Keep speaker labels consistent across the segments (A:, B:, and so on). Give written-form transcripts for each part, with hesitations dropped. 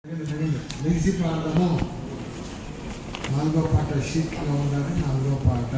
A: నిలిచి ప్రాంతము 4వ పాట షీట్లో ఉన్నది 4వ పాట.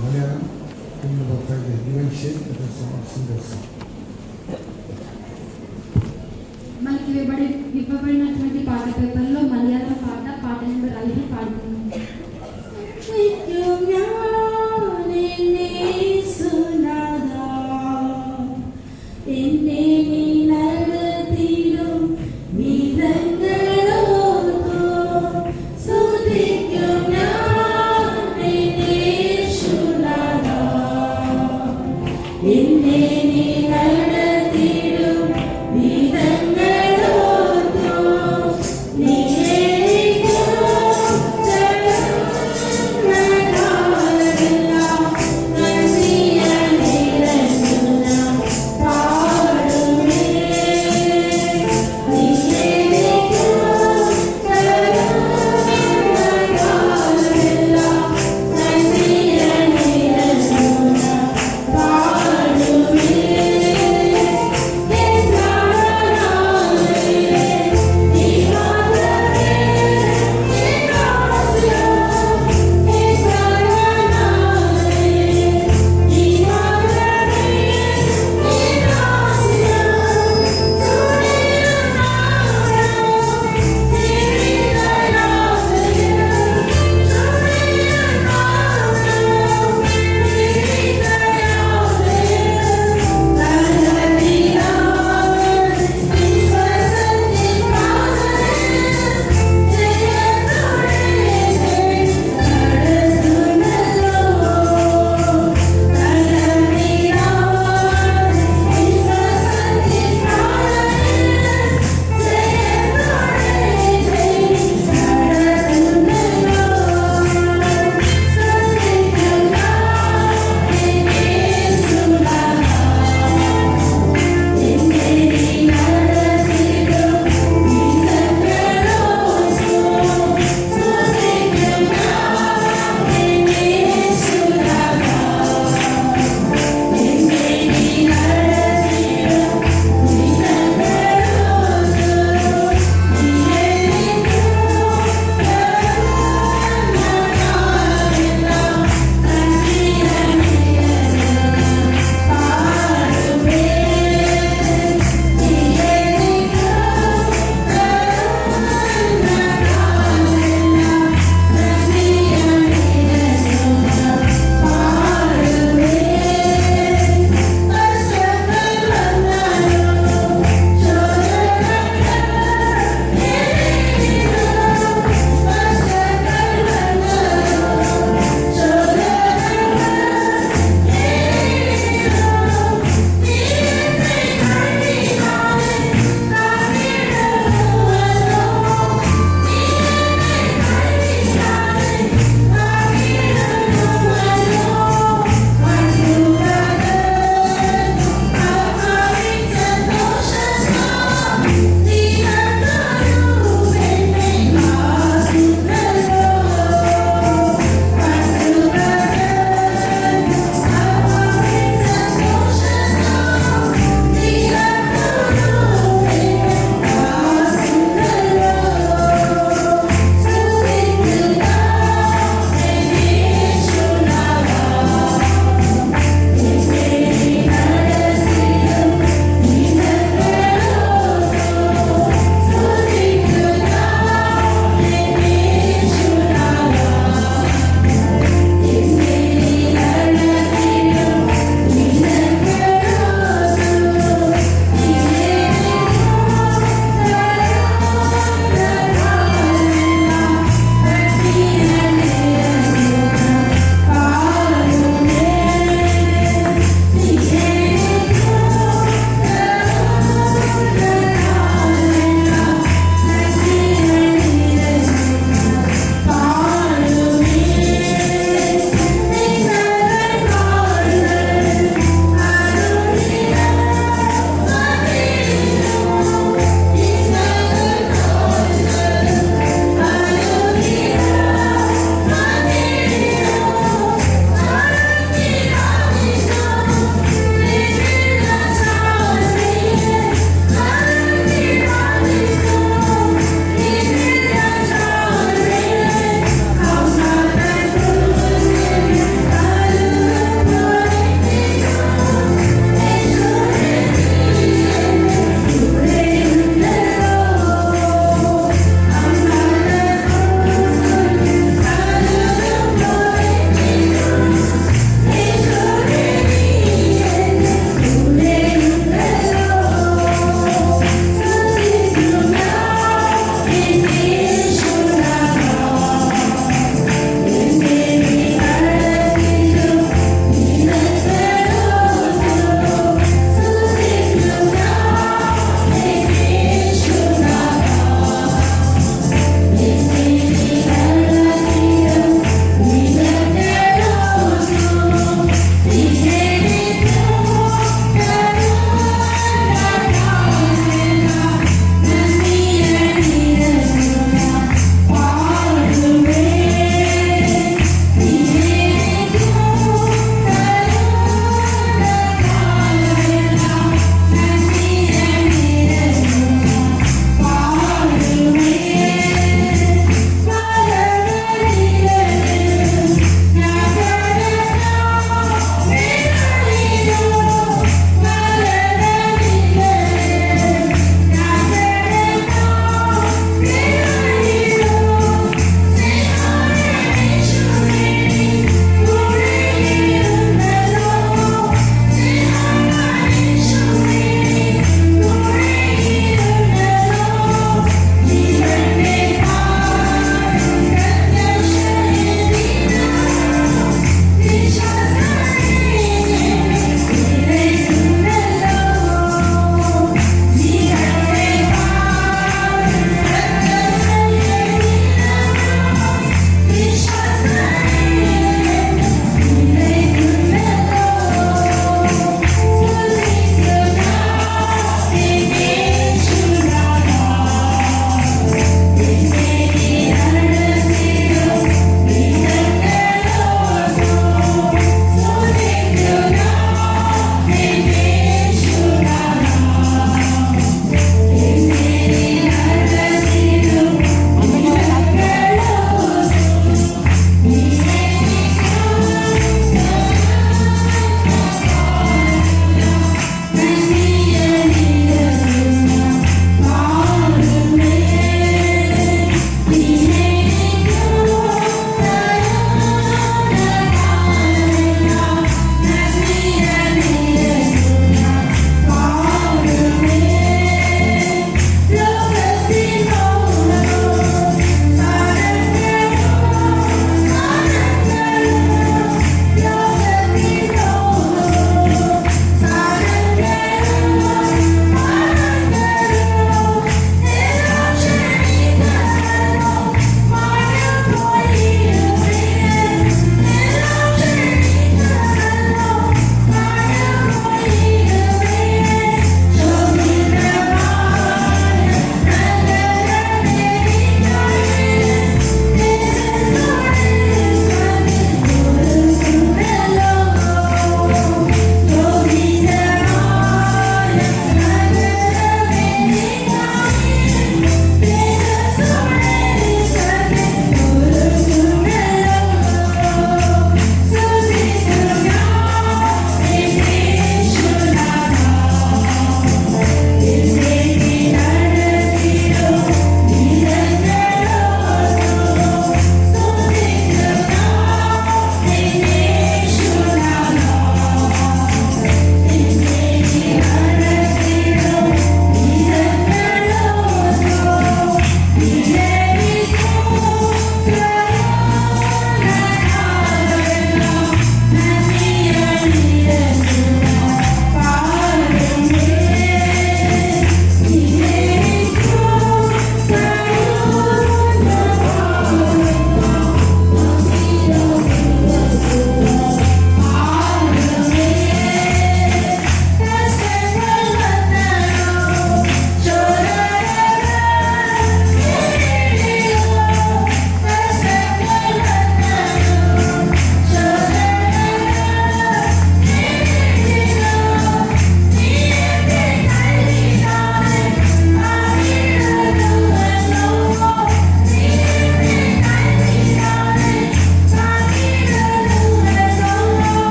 A: మలయాళం కింద పక్కన ఈవెన్ షేక్ సింగర్స్.
B: మనకి ఇవ్వబడినటువంటి పాట పేపర్లో మలయాళం పాట number 5 పాడుతున్నాం.
C: Thank you.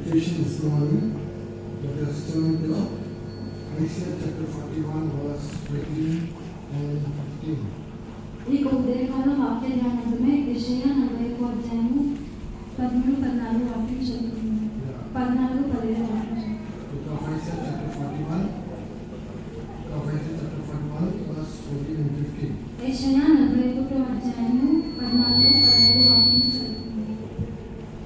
A: meditation this morning. Let us turn to Isaiah chapter 41, verse 14 and 15.
B: ఈ ఉదయకాలం వాక్య ధ్యానమే యెషయా 41 అధ్యాయము 13, 14 వాక్యం చదువుతున్నాము. 14, 15 వాక్యం.
A: Book of Isaiah chapter 41, verse 14 and 15.
B: యెషయా 41 అధ్యాయము 14, 15 వాక్యం చదువుతున్నాము.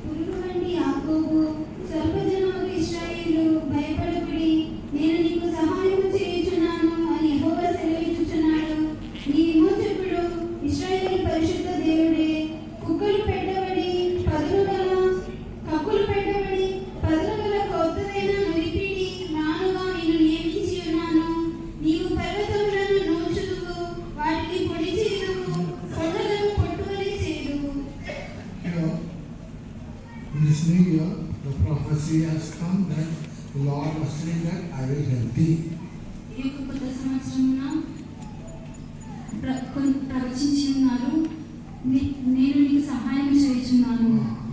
C: పురుగు వంటి యాకోబు, స్వల్పజనముకు ఇశ్రాయేలు, భయపడకుడి, నేను నీకు సహాయము చేయుచున్నాను అని యెహోవా సెలవిచ్చుచున్నాడు. నీ విమోచకుడు ఇశ్రాయేలు పరిశుద్ధ దేవుడే. కక్కులు పెట్టబడి పదునుగల కొత్తదైన నురిపిడి నానుగా నిన్ను నియమించి ఉన్నాను. నీవు పర్వతములను నూర్చుదువు, వాటిని పొడి చేయుదువు, కొండలను పొట్టువలె చేయుదువు.
A: In this new year, the prophecy has come that the Lord was saying that I will help thee.
B: ఈ యొక్క కొత్త సంవత్సరమున ప్రవచించి ఉన్నారు, నేను నీకు సహాయం చేయుచున్నాను.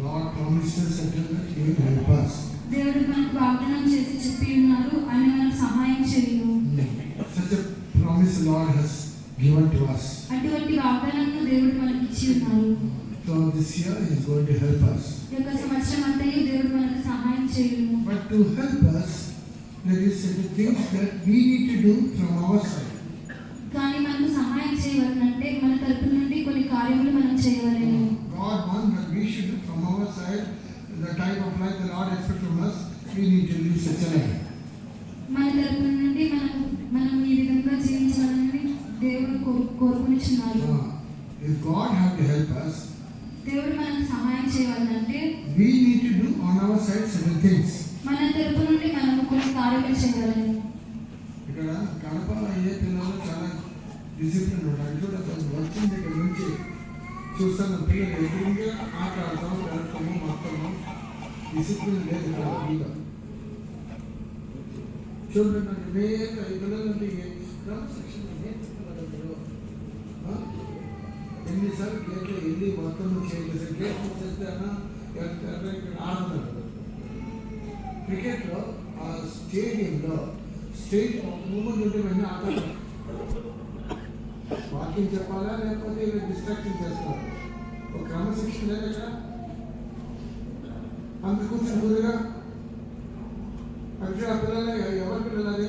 A: Lord promised us that he will help us.
B: దేవుడు మనకు వాగ్దానం చేసి చెప్పి ఉన్నారు, ఆయన మనకు సహాయం చేయును.
A: Such a promise the Lord has given to us.
B: అటువంటి వాగ్దానాన్ని దేవుడు మనకి ఇచ్చి ఉన్నారు.
A: So this year he is going to help us.
B: ఈ యొక్క సంవత్సరం అంతయు దేవుడు మనకు సహాయం చేయును.
A: But to help us, there is certain things that we need to do from our side.
B: కానీ మనకు సహాయం చేయవలనంటే మన తరపు నుండి కొన్ని కార్యములు మనం చేయవలెను.
A: God wants that we should do from our side the type of life the Lord expects from us. We need to live such a life.
B: మన తరపు నుండి మనం ఈ విధంగా జీవించాలని దేవుడు కోరుకునిచున్నారు.
A: If God have to help us,
B: దేవుడు మనకు సహాయం చేయాలంటే
A: we need to do on our side certain things.
B: మన తరపు నుండి మనం కొన్ని కార్యములు చేయాలని.
A: ఇక్కడ కడప అయ్యే పిల్లలు చాలా డిసిప్లిన్ ఉంటారు. చూడండి, వచ్చిన దగ్గర నుంచి చూస్తాను పిల్లలు ఎదురుగా ఆట ఆడతాము, గడపము, మొత్తము డిసిప్లిన్ లేదు ఇక్కడ పిల్లలు. చూడండి, నాకు వేరే ఈ పిల్లలంటే క్రమశిక్షణ నేర్చుకున్నారు. ఎన్నిసార్లు గేట్లో వెళ్ళి మొత్తం చేయలేదు, గేట్ చేస్తానా ఇక్కడ ఆడుతున్నారు. క్రికెట్లో ఆ స్టేడియంలో స్టేట్ మూమెంట్ ఉంటే వెంటనే ఆటలు వాకింగ్ చెప్పాలా లేకపోతే డిస్ట్రాక్షన్ చేస్తారు. ఒక క్రమశిక్షణ లేదు ఇక్కడ. అంత కూర్చొని కుదురుగా అక్కడ ఆ పిల్లలే ఎవరి పిల్లలది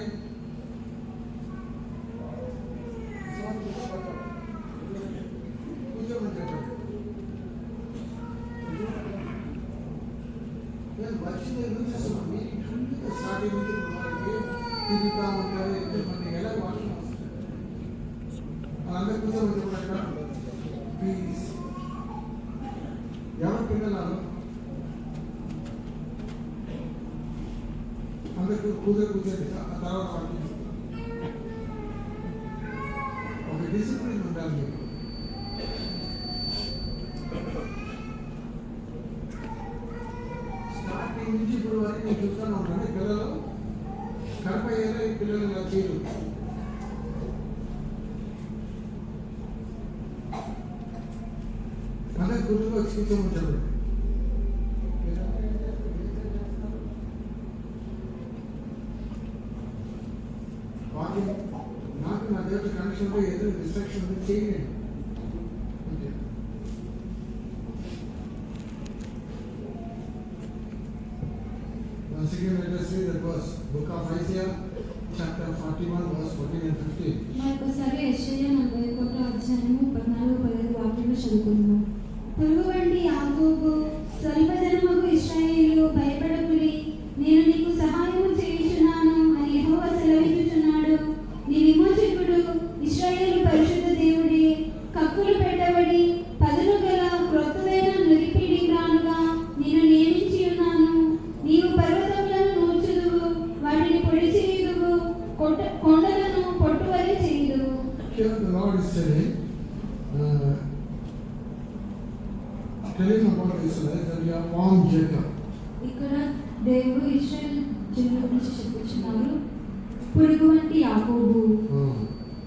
A: కూర్చోమని చెప్పండి. వచ్చిన చూసేస్తున్నాం స్టార్టింగ్ నుంచి వాళ్ళకి తిరుగుతూ ఉంటారు. మనకి ఎలా వాటర్ వస్తుంది అందరూ కూర్చోమని చెప్పండి. ప్లీజ్ ఎవరి పిల్లలు అందరికి కూర్చొని ఆ తర్వాత వాటి ఒక డిసిప్లిన్ ఉండాలి మీకు. స్టార్టింగ్ నుంచి ఇప్పుడు వరకు నేను చూస్తూనే ఉంటాను. పిల్లలు కడప ఏదో ఈ పిల్లలు ఇలా చేయరు. అందరికి గుర్తుగా వచ్చి కూర్చోమని చెప్పండి. నాకు నా దేవుడి కనెక్షన్లో ఏదో డిస్ట్రాక్షన్ ఉంది చేయలేదు. Once again, let us read that verse. Book of Isaiah, chapter 41, verse 14 and 15.
B: మరొకసారి యెషయా 41 అధ్యాయము 14, 15 వాక్యాలు చదువుకుందాం.
C: పురుగు వంటి యాకోబు, స్వల్పజనముకు ఇశ్రాయేలు, భయపడకుడి, నేను నీకు సహాయము చేయుచున్నాను అని యెహోవా సెలవిచ్చుచున్నాడు. నీ విమోచకుడు ఇశ్రాయేలు పరిశుద్ధ దేవుడే. కక్కులు పెట్టబడి పదునుగల క్రొత్తదైన నురిపిడి మ్రానుగా నిన్ను నియమించి ఉన్నాను. నీవు పర్వతములను నూర్చుదువు, వాటిని పొడి చేయుదువు, కొండలను పొట్టువలె చేయుదువు.
A: Here the Lord is telling about Israel that we are formed Jacob.
B: ఇక్కడ దేవుడు ఇశ్రాయేలు జనుల గురించి చెప్పుచున్నారు. పురుగు వంటి యాకోబు.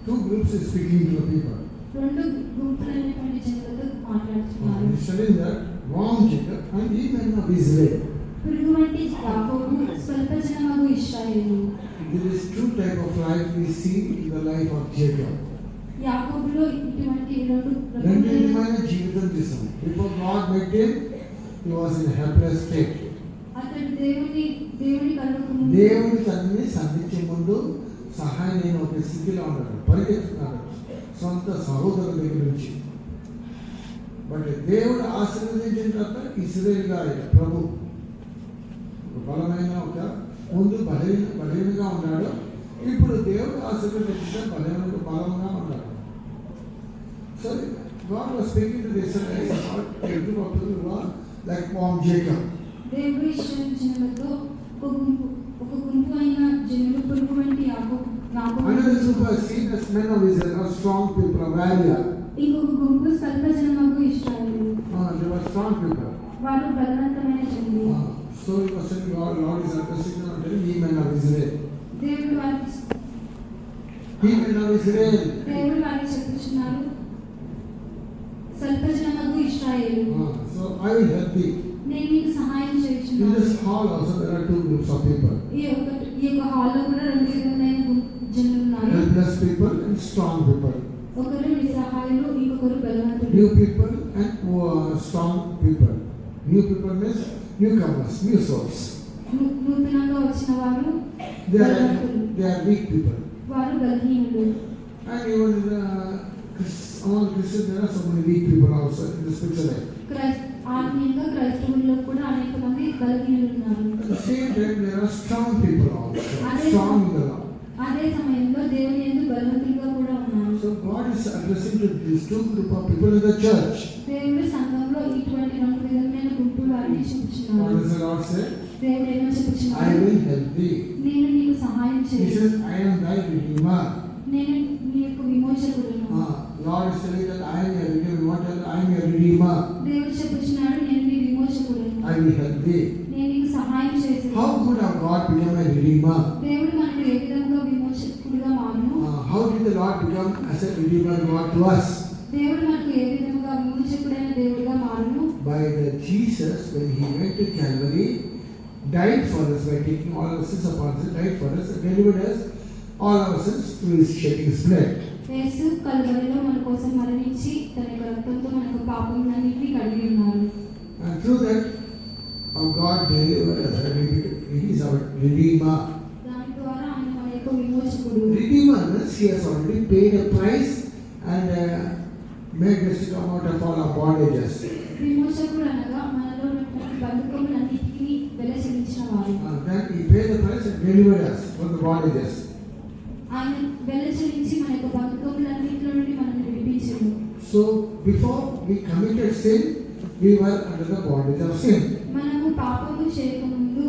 A: Two groups is speaking to the people.
B: రెండు గుంపులైనటువంటి జనులతో మాట్లాడుతున్నారు.
A: He's telling that formed Jacob and even of Israel.
B: పురుగు వంటి యాకోబు స్వల్ప జనమగు ఇశ్రాయేలు.
A: There is two type of life we see in the life of Jacob.
B: యాకోబులో ఇటువంటి రెండు
A: రెండు విధమైన జీవితం చూసాం. Before God met him, he was in a helpless state.
B: అతడు దేవుని కలుగుకు ముందు
A: దేవుడు తనని సంధించే ముందు సహాయం లేని ఒక స్థితిలో ఉన్నాడు, పరిగెత్తుతున్నాడు సొంత సహోదరుల దగ్గర నుంచి. బట్ దేవుడు ఆశీర్వదించిన తర్వాత ఇశ్రాయేలుగా ప్రభు బలమైన ఒక ముందు బలహీనంగా ఉన్నాడు, ఇప్పుడు దేవుడు ఆశీర్వదించిన బలంగా ఉన్నాడు. So God was speaking to the Israelites about a group of people who are like Mom Jacob.
B: దేవుడు ఇశ్రాయేలు జనులతో ఒక గుంపు అయిన జనులు పురుగు వంటి యాకోబు.
A: Another group was seen as men of Israel, strong people of Arabia.
B: ఇంకొక గుంపు స్వల్ప జనమగు ఇశ్రాయేలు.
A: They were strong people.
B: వారు బలవంతమైన జనులు.
A: So he was saying, Lord is addressing them and telling, ye men of Israel.
B: దేవుడు వారికి
A: Ye men of Israel.
B: దేవుడు వారికి చెప్పుచున్నారు, స్వల్ప జనమగు ఇశ్రాయేలు,
A: So I will help thee.
B: నేను నీకు సహాయం
A: In
B: చేయుచున్నాను.
A: this hall also there are two groups of people.
B: ఈ యొక్క హాల్లో కూడా రెండు విధమైన జనులు ఉన్నారు.
A: Helpless people and strong people.
B: ఒకరు నిస్సహాయులు, ఇంకొకరు బలవంతులు.
A: New people and strong people. New people means newcomers, new souls.
B: నూతనంగా వచ్చిన వారు
A: They
B: బలవంతులు,
A: are weak people.
B: వారు బలహీనులు.
A: And even among Christians there are so many weak people also in the spiritual life.
B: ఆత్మీయంగా క్రైస్తవుల్లో కూడా అనేక మంది బలహీనులు ఉన్నారు.
A: At the same time there are strong people also, strong in the Lord.
B: అదే సమయంలో దేవుని యందు బలవంతులుగా కూడా ఉన్నారు.
A: So God is addressing to these two group of people in the church.
B: దేవుడు సంఘంలో ఇటువంటి రెండు విధమైన గుంపులు వారిని
A: What
B: చూపుచున్నారు.
A: does the Lord say?
B: దేవుడు ఏమో
A: I
B: చెప్పుచున్నారు,
A: will help thee.
B: నేను నీకు సహాయం
A: He
B: చేస్తాను,
A: says, I am thy redeemer.
B: నేను నీ యొక్క విమోచకుడును.
A: Lord is telling that I am your redeemer. What else? I am your redeemer.
B: దేవుడు చెప్పుచున్నాడు, నేను నీ విమోచకుడును,
A: I will help thee.
B: నేను నీకు సహాయం చేస్తాను.
A: How could our God become a redeemer?
B: దేవుడు మనకు ఏ విధంగా విమోచకుడుగా మారును?
A: How did the Lord become as a redeemer God to us?
B: దేవుడు మనకు ఏ విధంగా విమోచకుడైన దేవుడిగా మారును?
A: By the Jesus, when he went to Calvary, died for us by taking all our sins upon us, died for us, and delivered us all our sins through his shedding his blood.
B: యేసు కల్వరిలో మన కోసం మరణించి తన యొక్క రక్తంతో మనకు పాపములన్నిటినీ కడిగి ఉన్నారు.
A: And through that, our God delivered us. He is our redeemer.
B: దాని ద్వారా ఆయన మన యొక్క విమోచకుడు.
A: Redeemer means he has already paid a price and made us to come out of all our bondages.
B: విమోచకుడు అనగా మనలో ఉన్నటువంటి బంధకములన్నిటికీ వెల చెల్లించిన వారు.
A: Then he paid the price and delivered us from the bondages.
B: ఆయన వెల చెల్లించి మన యొక్క బంధకములన్నిటిలో నుండి మనల్ని విడిపించాడు.
A: So before we committed sin, we were under the bondage of sin.
B: మనము పాపము చేయకముందు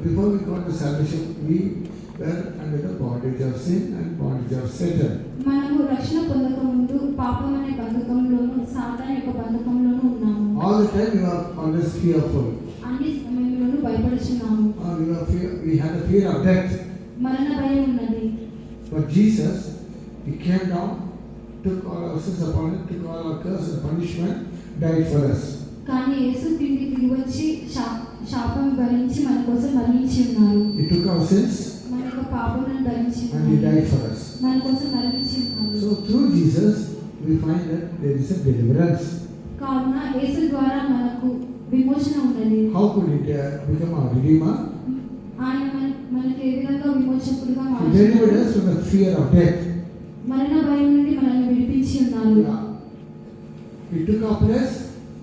A: Before we got the salvation, we were under the bondage of sin and bondage of Satan.
B: మనము రక్షణ పొందకముందు పాపం అనే బంధకంలోను సాతాను యొక్క బంధకంలోను ఉన్నాము.
A: All the time we were always fearful.
B: అన్ని సమయంలోనూ భయపడుచున్నాము.
A: We had the fear of death.
B: మరణ భయం ఉన్నది.
A: But Jesus, he came down, took all our sins upon him, took all our curse and punishment, died for us.
B: కానీ యేసు తిరిగి వచ్చి శాపం భరించి మన కోసం మరణించి ఉన్నారు.
A: He took our sins
B: మన యొక్క పాపములను భరించి
A: and he died for us.
B: మన కోసం మరణించి ఉన్నారు.
A: So through Jesus, we find that there is a deliverance.
B: కావున యేసు ద్వారా మనకు విమోచన ఉన్నది.
A: How could it become our redeemer?
B: ఆయన మనకి ఏ విధంగా విమోచకుడుగా
A: He delivered us from the fear of death.
B: మరణ భయం నుండి మనల్ని విడిపించి ఉన్నారు.
A: He took our place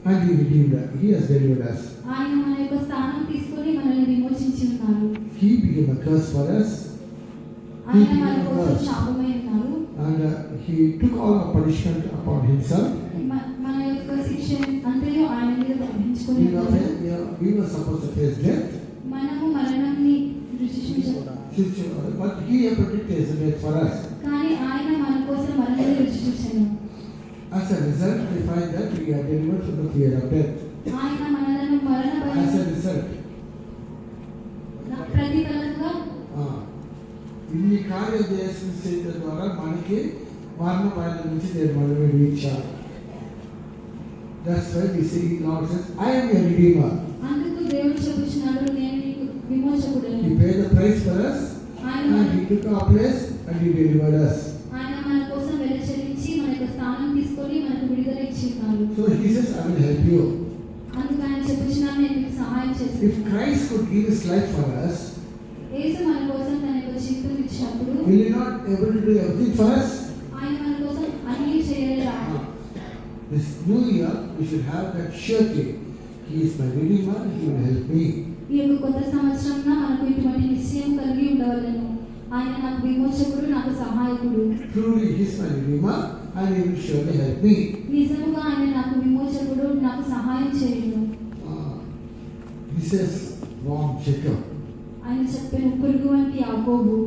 A: and he redeemed us. He has delivered us.
B: ఆయన మన యొక్క స్థానం తీసుకొని మనల్ని విమోచించి ఉన్నారు.
A: He became a curse for us.
B: ఆయన మన కోసం శాపమై ఉన్నారు.
A: And he took all our punishment upon himself.
B: మన యొక్క శిక్ష అంతయు ఆయన మీద వహించుకొని
A: We were supposed to face death.
B: మనము మరణాన్ని రుచి
A: But he able to taste death for us.
B: కానీ ఆయన మన కోసం మరణాన్ని రుచి చూశాను.
A: As a result, we find that we are delivered from the fear of death.
B: ఆయన మనలను మరణ
A: As a
B: భయం
A: result,
B: ప్రతిఫలంగా
A: ఇన్ని కార్యోదయాలను చేయడం ద్వారా మనకి మరణ భయం నుంచి దేవుడు మనల్ని విడిపించారు. That's why we see Lord says, I am your Redeemer.
B: అందుకు దేవుడు చెప్పుచున్నాడు, నేను నీకు విమోచకుడను.
A: He paid the price for us and He took our place and He delivered us.
B: ఆయన మన కోసం వెల చెల్లించి మన యొక్క స్థానం తీసుకొని మనకు విడుదల ఇచ్చినాడు.
A: So He says, I will help you.
B: అందుకు ఆయన చెప్పుచున్నాడు, నేను మీకు సహాయం చేస్తాను.
A: If Christ could give His life for us,
B: యేసు మన కోసం తన యొక్క జీవితం ఇచ్చినప్పుడు
A: will He not able to do everything for us?
B: ఆయన మన కోసం అన్ని చేయలేరా?
A: This new year, we should have that surety. He is my Redeemer, He will help me.
B: ఈ యొక్క కొత్త సంవత్సరంలో మనకు ఇటువంటి నిశ్చయం కలిగి ఉండవలెను. ఆయన నాకు విమోచకుడు, నాకు సహాయకుడు.
A: Truly, He is my Redeemer and He will surely help me.
B: నిజముగా ఆయన నాకు విమోచకుడు, నాకు సహాయం చేయను.
A: This is warm Jacob.
B: ఆయన చెప్పిన పురుగు వంటి యాకోబు.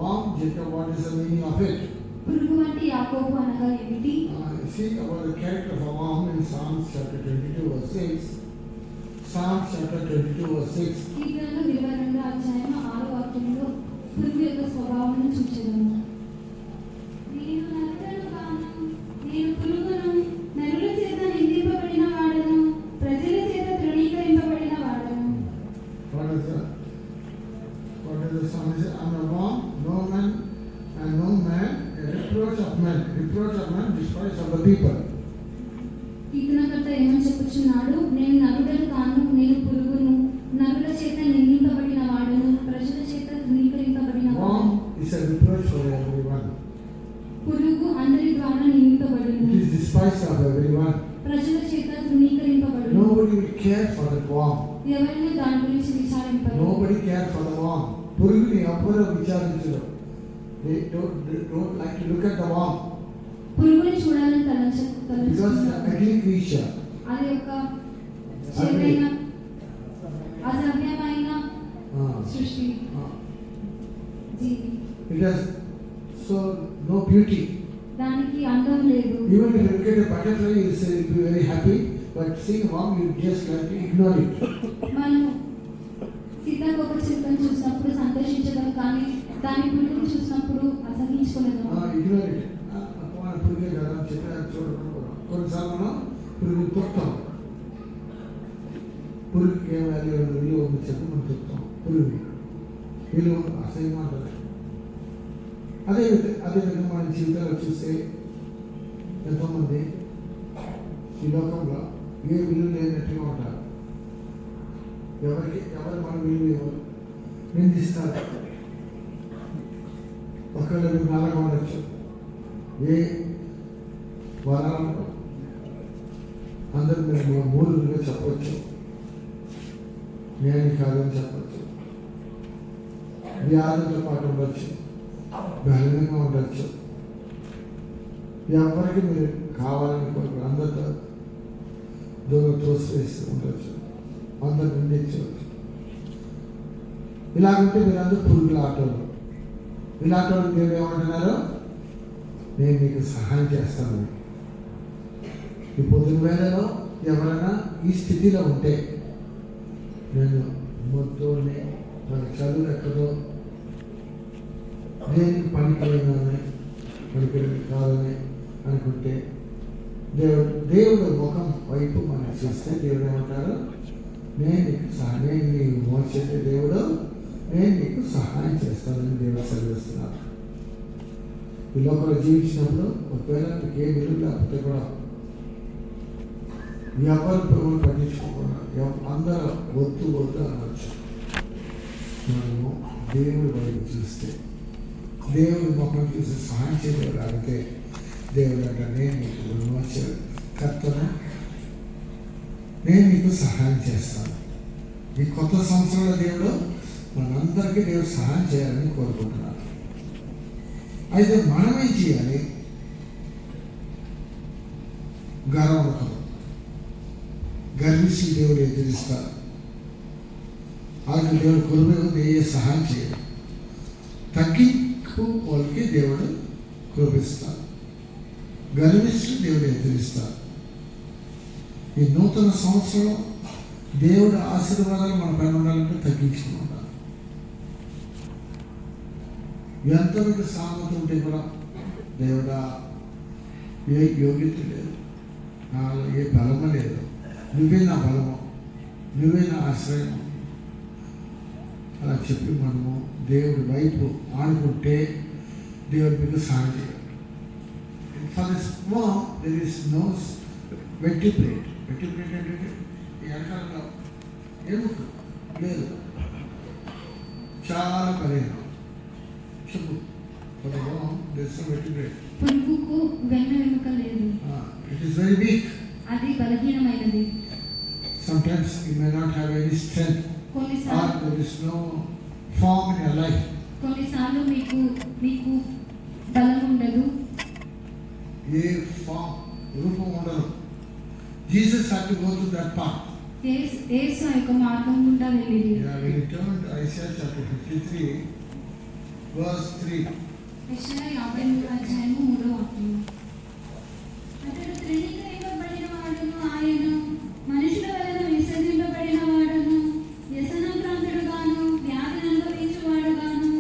A: Warm Jacob, what is the meaning of it?
B: పురుగు వంటి యాకోబు అనగా ఏమిటి?
A: See about the character of a worm in Psalms chapter 22 verse 6. Psalms chapter 22 verse 6.
B: కీర్తనలు 22వ అధ్యాయం 6వ వాక్యంలో పురుగు యొక్క స్వభావాన్ని చూచెదము.
C: నేను నరుడను కాను, నేను పురుగును, నరుల చేత నిందింపబడిన వాడను, ప్రజల చేత తృణీకరింపబడిన వాడను.
A: What is the psalm? I'm a worm, no man, and no man, a reproach of men, despised of the people.
B: కీర్తనకర్త ఏమని చెప్పుచున్నాడు? నేను నరుడను కాను, నేను పురుగును, నరుల చేత నిందింపబడిన వాడను, ప్రజల చేత తృణీకరింపబడిన వాడను.
A: Worm is a reproach for everyone.
B: పురుగు అందరి ద్వారా నిందింపబడును.
A: It is despised of everyone.
B: ప్రజల చేత తృణీకరింపబడును.
A: Nobody will care for the worm.
B: ఎవరిని దాని గురించి విచారింపరు.
A: Nobody care for the worm. పురుగుని ఎవ్వరూ విచారించరు. They don't like to look at the worm.
B: పురుగుని చూడాలని
A: Because it's
B: తలంచుకుంటారు.
A: an ugly creature.
B: అది యొక్క చేదైన అసభ్యమైన సృష్టి జీవి.
A: It has so no beauty.
B: దానికి అందం లేదు.
A: Even if you look at a butterfly, you say you'll be very happy, but seeing a worm, you just like to ignore it.
B: మనం సీతాకోక చిలుకను చూసినప్పుడు సంతోషించడం, కానీ దాని పురుగును చూసినప్పుడు అసహించుకునేదాం.
A: Ignore it. అప్పుడు పురుగే కదా చెప్పి చూడకుండా కొన్నిసార్లు మనం పురుగు తొక్తాం. పురుగుకి ఏం వాల్యూ విలువ ఉంది చెప్పి మనం తొక్తాం. పురుగు విలువ అసహ్యం అంటారు. అదేవిధంగా మన జీవితాల్లో చూస్తే ఎంతోమంది ఈ లోకంలో ఏ విలువ లేనట్టుగా ఉంటారు. ఎవరు మన విలువ ఎవరు నిందిస్తారు. ఒకవేళ మీరు నల్లగా ఉండొచ్చు, ఏ వరాలను అందరూ మీరు మూలుగా చెప్పవచ్చు, నేను కాదని చెప్పచ్చు, వ్యాధులతో పాటు ఉండొచ్చు, బలంగా ఉండొచ్చు. ఎవరికి మీరు కావాలని కోరుకు అందరితో దూరం తోసివేస్తూ ఉండొచ్చు, అందరు నిందించవచ్చు. ఇలాగుంటే మీరు అందరూ పురుగుల ఆటోలు. ఇలాంటి వాళ్ళు దేవుడు ఏమంటున్నారు? నేను మీకు సహాయం చేస్తాను. ఈ పొద్దున వేళలో ఎవరైనా ఈ స్థితిలో ఉంటే, నేను మొత్తోనే మన చదువు ఎక్కడో దేనికి పనికిలేదని కాదని అనుకుంటే, దేవుడు ముఖం వైపు మనం చూస్తే దేవుడు ఏమంటారు? నేను నీకు సహాయం, నీకు మోసే దేవుడు నేను నీకు సహాయం చేస్తానని దేవుడు సెలవిస్తున్నారు. ఈ లోకంలో జీవించినప్పుడు ఒకవేళ మీకు ఏ విలువ లేకపోతే కూడా ఎవరు ప్రభువులు పట్టించుకోకుండా అందరూ వద్దు అనవచ్చు. మనము దేవుడి వైపు చూస్తే, దేవుడి ముఖం చూసి సహాయం చేయలేదు అడిగితే, దేవుడు అంటే నేను నీకు విమోచన కర్తను, నేను నీకు సహాయం చేస్తాను. ఈ కొత్త సంవత్సరంలో దేవుడు మనందరికీ దేవుడు సహాయం చేయాలని కోరుకుంటున్నాను. అయితే మనమేం చేయాలి? గర్వముఖం గర్వించి దేవుడు ఎదిరిస్తారు. అలాగే దేవుడు కృప ఏ సహాయం చేయడు. తగ్గింపు వాళ్ళకి దేవుడు కృపిస్తారు. గర్వించి దేవుడు ఎదిరిస్తారు. ఈ నూతన సంవత్సరం దేవుడు ఆశీర్వాదాలు మన పైన ఉండాలంటే తగ్గించుకుని ఉండాలి. ఎంతమంది సామెత ఉంటే కూడా దేవుడా ఏ యోగ్యత లేదు, నాలో ఏ బలము లేదు, నువ్వే నా బలము, నువ్వే నా ఆశ్రయం. అలా చెప్పి మనము దేవుడి వైపు ఆనుకుంటే దేవుడి మీకు సహాయం చేయాలి. For this worm there is no vertebrate. Vertebrate అంటే ఈ వెనకాల ఎముక లేదు, చాలా బలహీనం. చెప్పు, for the worm there is no vertebrate.
B: పురుగుకు వెన్న వెనుక లేదు,
A: ఇట్ ఈస్ వెరీ వీక్.
B: అది బలహీనమైనది.
A: Sometimes you may not have any strength, or
B: కొన్నిసార్లు
A: there is no form in your life.
B: కొన్నిసార్లు మీకు బలం ఉండదు,
A: ఏ ఫామ్ రూపం ఉండదు. Jesus had to go through that path.
B: యేసు ఆ యొక్క మార్గం గుండా వెళ్ళింది.
A: Yeah, when you turn to Isaiah chapter 53, verse 3.
B: యెషయా 53:3.
C: అతడు తృణీకరింపబడిన వాడును, ఆయన మనుషుల వలన విసర్జింపబడిన వాడును, వ్యసనభ్రాంతుడుగాను వ్యాధిని అనుభవించువాడుగాను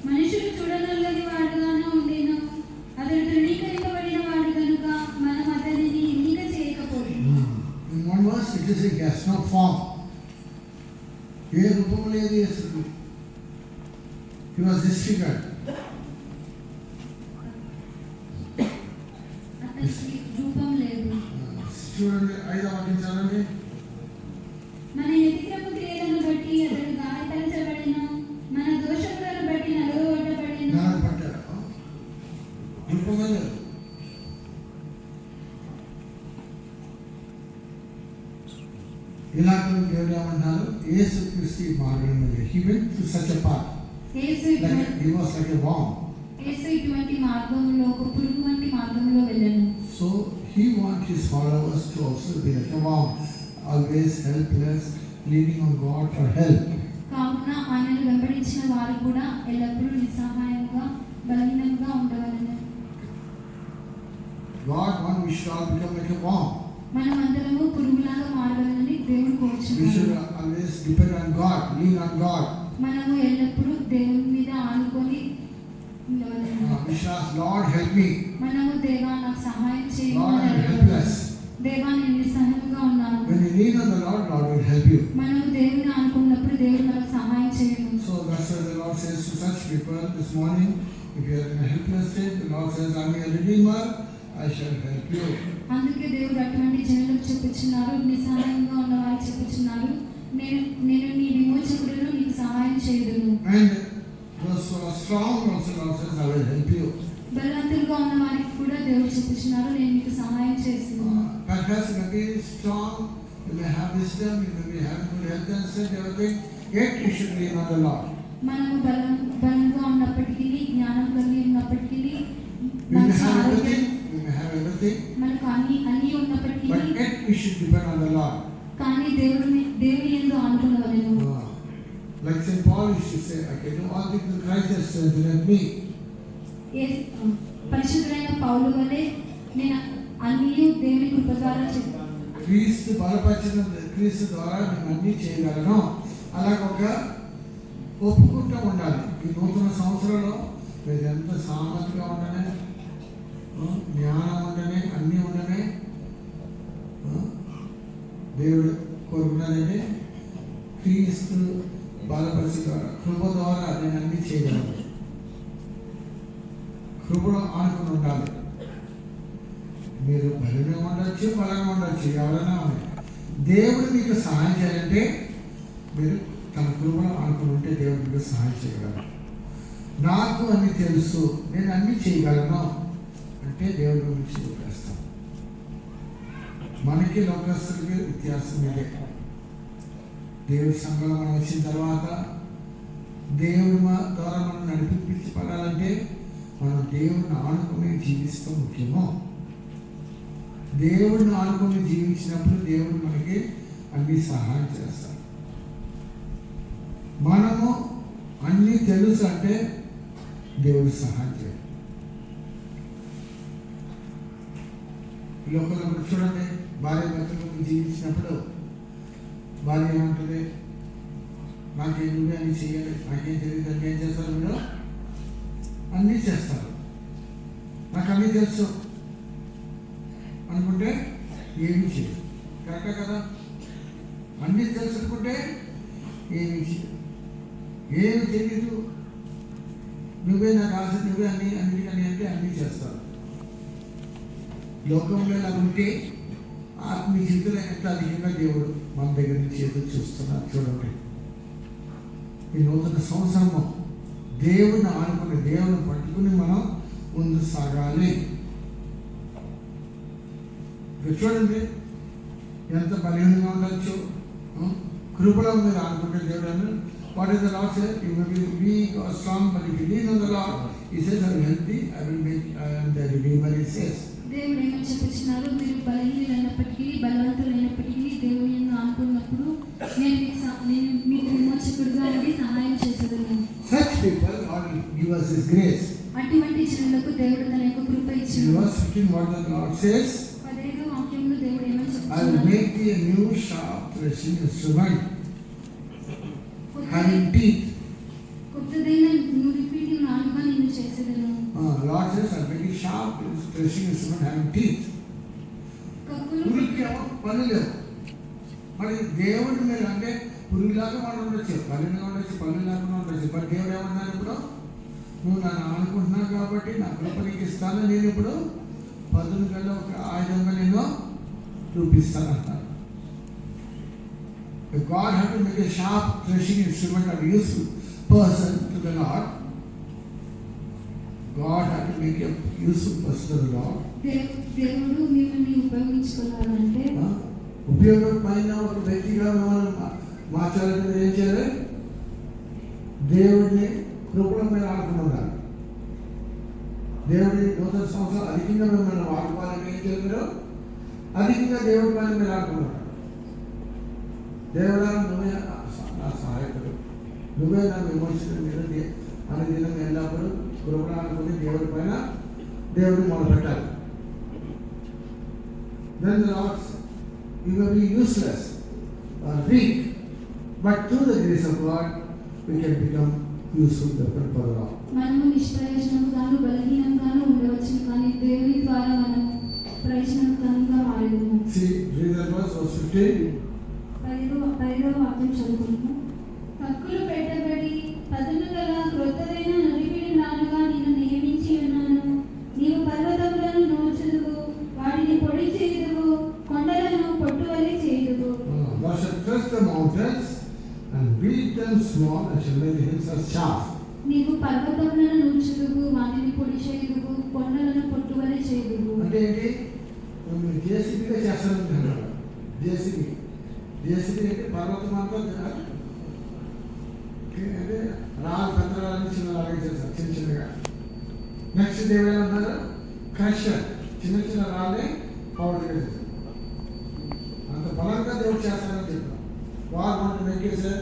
C: మనుషులు చూడనల్లని వాడుగాను ఉండెను. అతడు తృణీకరింపబడిన వాడు కనుక మనం అతనిని ఎన్నిక చేయకపోతుంది.
A: In one verse it is he has no form. ఏ రూపం లేదు యేసుకు. He was disfigured.
B: అతనికి రూపం లేదు.
A: చూడండి 5వ వాక్యం చదవండి.
C: మన వ్యతిక్రమ క్రియలను బట్టి అతడు గాయపరచబడెను, మన దోషములను బట్టి నలుగగొట్టబడెను.
A: నాలుగు పట్టారు, రూపమే లేదు. ఇలాంటి దేవుడు ఏమంటున్నారు, యేసు క్రీస్తు మార్గం మీద he went through such a path,
B: Yesu
A: like he was like a worm.
B: ఇటువంటి మార్గంలో ఒక పురుగు వంటి మార్గంలో వెళ్ళను.
A: So he wants his followers to also be like a worm, always helpless, leaning on God for help.
B: కావున ఆయనను వెంబడించిన వారు కూడా ఎల్లప్పుడూ నిస్సహాయంగా బలహీనంగా ఉండవలెను.
A: God wants we should all become like a worm.
B: మనం అందరము పురుగులాగా మారవలనని దేవుడు
A: We
B: కోరుచున్నాడు.
A: should always depend on God, lean on God.
B: మనము ఎల్లప్పుడూ దేవుని మీద ఆనుకొని ఉండవలెను.
A: We should ask, Lord help me.
B: మనము దేవా నాకు సహాయం చేయు
A: Lord
B: అని
A: I'm
B: అడగవలెను.
A: helpless.
B: దేవా నేను నిస్సహాయంగా ఉన్నాను.
A: When you lean on the Lord, Lord will help you.
B: మనము దేవుని అనుకున్నప్పుడు దేవుడు మనకు సహాయం చేయను.
A: So that's why the Lord says to such people this morning, if you are in a helpless state, the Lord says, I'm your Redeemer, I shall help you.
B: అందుకే దేవుడు అటువంటి జనులకు చెప్పుచున్నారు, నిస్సహాయంగా ఉన్న వారికి చెప్పుచున్నారు, నేను నీ విమోచకుడును, నీకు సహాయం చేయుదును.
A: And those who are strong also, Lord says, I will help you.
B: బలవంతులుగా ఉన్న వారికి కూడా దేవుడు చెప్పుచున్నారు, నేను నీకు సహాయం చేస్తున్నాను.
A: Perhaps you may be strong, you may have wisdom, you may be having good health and strength, everything, yet you should lean on the Lord.
B: మనము బలంగా ఉన్నప్పటికీ, జ్ఞానం కలిగి ఉన్నప్పటికీ,
A: We may
B: మనకు
A: have
B: ఆరోగ్యం,
A: everything,
B: మనకు అన్ని ఉన్నప్పటికీ,
A: but yet we should depend on the Lord.
B: కానీ దేవుని యందు ఆనుకొనవలెను.
A: Like St. Paul used to say, I can do all things through Christ that strengthens me.
B: పరిశుద్ధులైన పౌలు వలె నేను అన్ని దేవుని కృప ద్వారా చేస్తాను.
A: క్రీస్తు బలపరిచిన క్రీస్తు ద్వారా నేను అన్నీ చేయగలను. అలాగొక ఒప్పుకుంటూ ఉండాలి. ఈ నూతన సంవత్సరంలో మీరు ఎంత సామర్థ్యంగా ఉండనే, జ్ఞానం ఉండనే, అన్నీ ఉండనే, దేవుడు కోరుకున్నదంటే క్రీస్తు బలపరిచి ద్వారా, కృప ద్వారా నేను అన్నీ చేయగలను. కృపలో ఆనుకుని ఉండాలి. మీరు బలంగా ఉండొచ్చు, బలంగా ఉండొచ్చు, ఎవరైనా ఉంది. దేవుడు మీకు సహాయం చేయాలంటే మీరు తన కృపలో ఆనుకుని ఉంటే దేవుడు మీకు సహాయం చేయగలరు. నాకు అన్నీ తెలుసు, నేను అన్నీ చేయగలను అంటే దేవుడి గురించి చూపిస్తాం. మనకి లోకస్తులకి వ్యత్యాసం ఇదే. దేవుడి సంఘంలో మనం వచ్చిన తర్వాత దేవుడి ద్వారా మనం నడిపించబడాలంటే మనం దేవుడిని ఆనుకుని జీవిస్తాం ముఖ్యమో. దేవుడిని ఆనుకుని జీవించినప్పుడు దేవుడు మనకి అన్ని సహాయం చేస్తాడు. మనము అన్నీ తెలుసు అంటే దేవుడు సహాయం చేయాలి. లోకంలో చూడండి, భార్య భర్తలు జీవించినప్పుడు భార్య ఏమంటుంది, నాకేం నువ్వే అన్నీ చేయాలి, నాకేం తెలియదు అంటే ఏం చేస్తారు? మీరు అన్నీ చేస్తారు, నాకు అన్నీ తెలుసు అనుకుంటే ఏమి చేయదు. కరెక్టే కదా? అన్నీ తెలుసుకుంటే ఏమి చేయదు, ఏమి తెలియదు. నువ్వే నాకు ఆశ, నువ్వే అన్నిటికని అంటే అన్నీ చేస్తావు. లోకంలో ఇలా ఉంటే ఆత్మీయ జీవితంలో ఎంత అధికంగా దేవుడు మన దగ్గర నుంచి ఎదురు చూస్తున్నారు. చూడండి, ఈ నూతన సంవత్సరము దేవుని ఆనుకుని, దేవుని పట్టుకుని మనం ముందు సాగాలి. చూడండి ఎంత బలహీనంగా ఉండొచ్చు. కృపలో మీరు ఆనుకుంటే దేవుడు what is the Lord said, you may be weak or strong but if you lean on the Lord he says I will help you, I will make the redeemer he says.
B: దేవుడు ఏమని చెప్తున్నారు, మీరు బలహీనులైనప్పటికీ బలవంతులైనప్పటికీ దేవుని యందు ఆనుకున్నప్పుడు నేను మీకు విమోచకుడుగా ఉండి సహాయం చేసేదను.
A: Such people God will give us His grace.
B: అటువంటి జనులకు దేవుడు తన యొక్క కృప
A: In
B: ఇచ్చాడు.
A: verse 15 what the Lord says,
B: 15వ వాక్యంలో దేవుడు ఏమని
A: I will
B: చెప్తున్నారు,
A: make thee a new sharp threshing instrument having teeth.
B: కొత్తదైన నూరిపిడి నాలుగా నిన్ను చేసేదను.
A: Lord says I will make a sharp threshing instrument having teeth.
B: కక్కులు
A: పురుగుకేమో పళ్ళు లేవు. మరి దేవుడు మీరు అంటే పురుగులాగా మనం ఉండొచ్చు, పళ్ళుగా ఉండొచ్చు, పళ్ళు లేకుండా ఉండొచ్చు. మరి దేవుడు ఏమన్నారు, ఇప్పుడు నువ్వు నన్ను అనుకుంటున్నావు కాబట్టి నా కృప నీకు ఇస్తాను, నేను ఇప్పుడు పదును గల ఒక ఆయుధంగా నేను చూపిస్తాను అంటారు. If God had to make a sharp threshing instrument or useful person to the Lord, God had to make a useful person to the Lord.
B: దేవుడు మిమ్మల్ని ఉపయోగించుకోవాలంటే
A: ఉపయోగమైన ఒక వ్యక్తిగా మిమ్మల్ని మార్చాలంటే మీరు ఏం చేయాలి? దేవుడిని కృపలో మీరు ఆడుకున్నారు. దేవుడి నూతన సంవత్సరం అధికంగా మిమ్మల్ని వాడుకోవాలని ఏం చేయాలి? మీరు అధికంగా దేవుడి పైన మీరు ఆడుకున్నారు. దేవుడా నువ్వే నా సహాయకుడు, నువ్వే నా విమోచకుడు మీరు అనే దినం ఎల్లప్పుడూ కృపణ అనుకుని దేవుడి పైన దేవుడిని మొదలు పెట్టాలి. Then the Lord, you may be useless or weak, but through the grace of God we can become useful for the Lord.
B: మనము నిష్ప్రయోజనంగాను బలహీనంగాను ఉండవచ్చు, కానీ దేవుని ద్వారా మనము ప్రయోజనకరంగా మారేదము.
A: See, read that verse 15.
B: 5వ వాక్యం చదువుకుంటున్నాం.
C: హక్కులు పెట్టబడి పదును గల క్రొత్తదైన నడిపిడి నాలుగా నిన్ను నియమించి ఉన్నాను. నీవు పర్వతములను నూర్చుదువు, వాటిని పొడి చేయుదువు, కొండలను పొట్టువలె చేయుదువు.
A: Thou shalt crush the mountains and beat them small, and shall lay the hills as chaff.
B: నీవు పర్వతములను నూర్చుదువు, వాటిని పొడి చేయుదువు, కొండలను పొట్టువలె చేయుదువు.
A: అంటే ఏంటి? మీరు జేసీబీగా చేస్తారనుకుంటున్నారు. జేసీబీ అంటే పర్వతం అంతా అంటే రాళ్ళు పెద్ద రాళ్ళని చిన్న రాళ్ళకి చేస్తారు, చిన్న చిన్నగా. నెక్స్ట్ దేవుడు ఏమన్నారు? క్రషర్, చిన్న చిన్న రాళ్ళని పౌడర్ చేస్తారు. అంత బలంగా దేవుడు చేస్తారని చెప్తాం. వారు మనం మెక్కేసే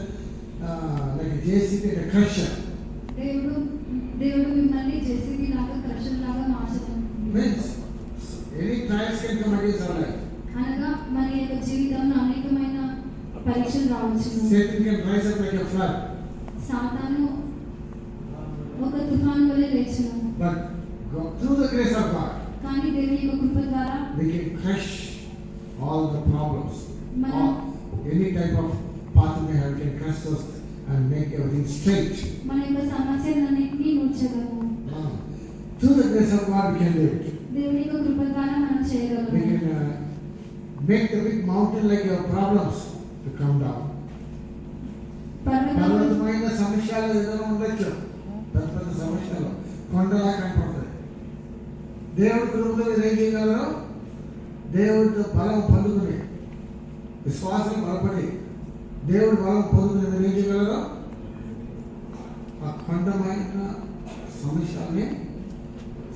A: లైక్ జేసీబీ అంటే క్రషర్.
B: దేవుడు మిమ్మల్ని జేసీబీ లాగా క్రషర్ లాగా మార్చడం
A: means any trials can come against our life.
B: అనగా మన యొక్క జీవితంలో అనేకమైన పరీక్షలు రావచ్చును.
A: Satan can rise up like a flood.
B: సాతాను ఒక తుఫాను వలె లేచును.
A: But through the grace of God,
B: కానీ దేవుని యొక్క కృప ద్వారా
A: we can crush all the problems.
B: మనం
A: Any type of path we have, we can crush those and make everything straight.
B: మన యొక్క సమస్యలన్నింటినీ నూర్చగలము.
A: Through the grace of God, we can do it.
B: దేవుని యొక్క కృప ద్వారా మనం
A: We
B: చేయగలము.
A: can make the big mountain like your problems to come down. పర్వతమైన సమస్యలు ఏదైనా ఉండొచ్చు, పెద్ద పెద్ద సమస్యలు కొండలా కనపడతాయి. దేవుడి కృపతో మీరు ఏం చేయగలరు? దేవుడితో బలం పొందుకుని, విశ్వాసం బలపడి దేవుడి బలం పొందుకుని మీరు ఏం చేయగలరు? ఆ కొండమైన సమస్యల్ని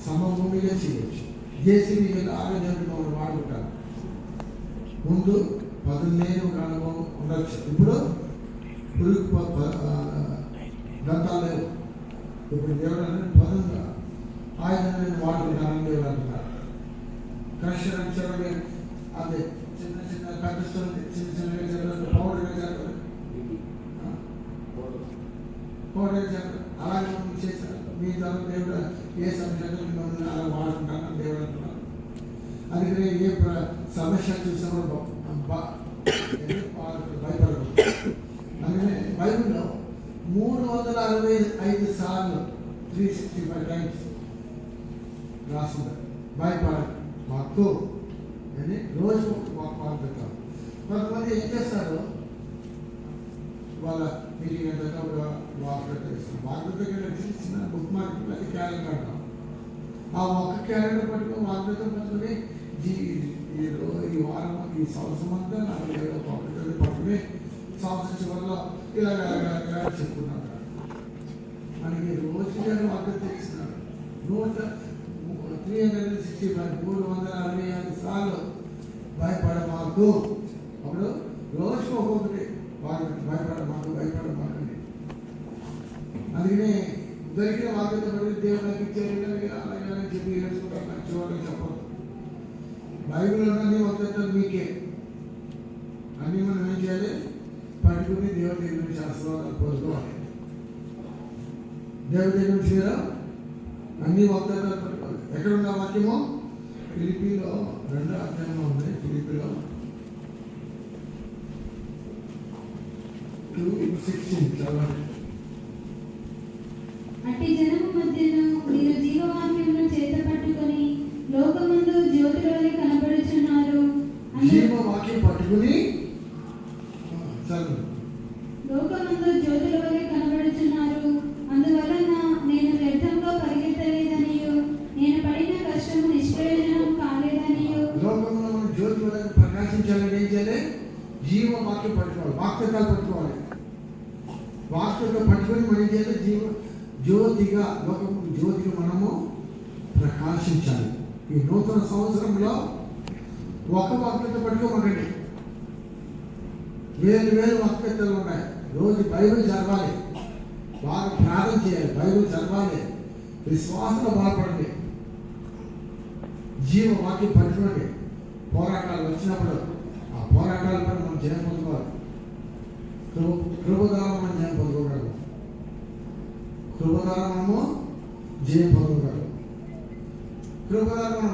A: సమభూమిగా చేయవచ్చు. జేసీబీ ఆమె దేవుడి మమ్మల్ని వాడుకుంటారు. ముందు 10 ఒక అనుభవం ఉండొచ్చు. ఇప్పుడు పురుగు దంతాలు లేవు. ఇప్పుడు దేవుడు అనేది పదంగా ఆయుధాన్ని నేను వాడుకుంటానని దేవుడు అంటున్నారు. క్రషర్ అని చెప్పండి, అదే చిన్న చిన్న కనిపిస్తుంది, చిన్న చిన్నగా చెప్పండి, పౌడర్గా చెప్పండి, పౌడర్గా చెప్పండి. అలాగే మనం చేశారు. మీ ద్వారా దేవుడు ఏ సమస్యలు మిమ్మల్ని అలా వాడుకుంటానని దేవుడు అంటున్నారు. అందుకనే ఏ సమస్య చూసినప్పుడు భయపడకూడదు. అందుకనే బైబిల్లో 365 సార్లు 365 టైమ్స్ రాస్తుంది భయపడదు మాకు అని రోజు వాగ్దానం. కొంతమంది ఏం చేస్తారు, వాళ్ళ మీటింగ్ అంతప్పుడు వాగ్దానం ఇస్తారు. వాగ్దానం చిన్న బుక్ మార్కెట్ అది క్యాలెండర్ అంటాం. ఆ ఒక్క క్యాలెండర్ పట్టుకుని వాగ్దానం పట్టుకుని ఈ వారం ఈ సంవత్సరం అంతా నాకు ఏదో పట్టుకుని సంవత్సరం చివరిలో ఇలాగ చెప్పుకున్నాడు. మనకి రోజు వాగ్దానం ఇస్తున్నాడు. 365 సార్లు భయపడమాకు. అప్పుడు రోజు ఒక్కొక్కటి భయపడమాకండి. అందుకనే దొరికిన వాగ్దానం పడి దేవుడు నాకు ఇచ్చారు అలాగే చెప్పి ఏడుచుకుంటారు. నాకు చూడాలని చెప్పదు. బైబిల్ ఉన్నది వాగ్దానం మీకే. అన్నీ మనం ఏం చేయాలి, పట్టుకుని దేవుడి దగ్గర నుంచి ఆశీర్వాదాలు పొందుకోవాలి. దేవుడి దగ్గర నుంచి అన్ని వాగ్దానాలు పట్టుకోవాలి. ఎక్కడ ఉన్న వాక్యము ఫిలిప్పీలో 2వ అధ్యాయంలో ఉంది. ఫిలిప్పీలో 2:16 చదవండి.
C: అట్టి జనము మధ్యను మీరు జీవవాక్యమును చేత పట్టుకొని లోకమందు జ్యోతుల వలె కనబడుచున్నారు.
A: జీవవాక్యం పట్టుకుని చదవండి.
C: లోకమందు జ్యోతుల వలె కనబడుచున్నారు. అందువలన నేను వ్యర్థంగా పరిగెత్తలేదనియు నేను పడిన కష్టము నిష్ప్రయోజనం కాలేదనియు.
A: లోకంలో మనం జ్యోతి వలె ప్రకాశించాలని ఏం చేయాలి, జీవవాక్యం పట్టుకోవాలి, వాక్యకాలు పట్టుకోవాలి. వాక్యంగా పట్టుకొని మనం చేయాలి జ్యోతిగా లోకము జ్యోతిగా మనము ప్రకాశించాలి. ఈ నూతన సంవత్సరంలో ఒక వాక్యత పట్టుకోమండి. వేరు వాక్యతలు ఉన్నాయి. రోజు బైబిల్ చదవాలి, బాగా ప్రార్థన చేయాలి, బైబిల్ చదవాలి, విశ్వాసంలో బలపడండి, జీవవాక్యం పట్టుకోండి. పోరాటాలు వచ్చినప్పుడు ఆ పోరాటాలపై మనం జయం పొందుకోవాలి. కృప ద్వారా మనం జయం పొందుకోగలము. కృప ద్వారా మనము జయం పొందుకోగలము. కృప ద్వారా మనం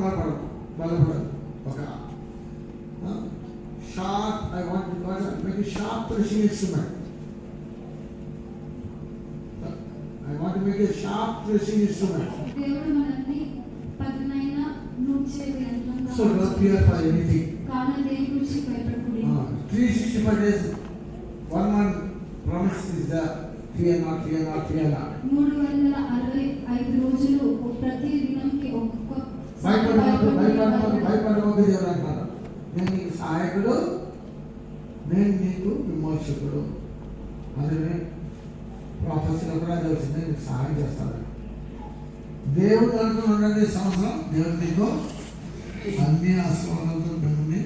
A: బలపడాలి. ఒక sharp I want make sharp threshing instrument. I want to make a sharp threshing instrument.
B: దేవుడు మనల్ని పదునైన నూర్చేది యంత్రంగా
A: So don't fear for anything.
B: కాన దేని గురించి భయపడకూడదు.
A: 365 days, 1 month promise is there. Fear not.
B: 365 రోజులు ప్రతి దినంకి ఒక్కొక్క
A: భయపడవద్దు దేవుడు అంటారు. నేను నీకు సహాయకుడు, నేను నీకు విమోచకుడు. అందుకని ప్రాఫెసర్ కూడా అది వచ్చింది, నీకు సహాయం చేస్తాడు. దేవుడు అనుకున్న సంవత్సరం దేవుడు నీకు అన్ని ఆశీర్వాదాలతో మిమ్మల్ని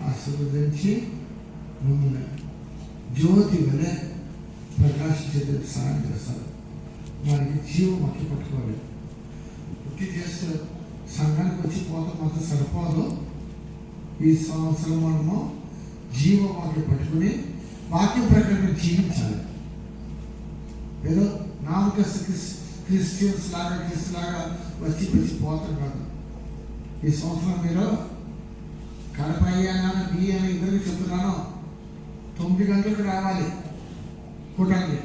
A: ఆశీర్వదించి మిమ్మల్ని జ్యోతి వలె ప్రకాశించేందుకు సహాయం చేస్తారు. వారికి జీవం మట్టి పట్టుకోవాలి. పుట్టి చేస్తే సంఘానికి వచ్చి పోతే మాత్రం సరిపోదు. ఈ సంవత్సరం మనము జీవవాక్యం పట్టుకుని వాక్యం ప్రకారం జీవించాలి. ఏదో నామకస్త క్రిస్టియన్స్ లాగా వచ్చి పోతాం కాదు. ఈ సంవత్సరం మీరు కడప అయ్యానా బి అని ఇద్దరికి చెప్తున్నాను. 9 గంటలకు రావాలి కూటానికి.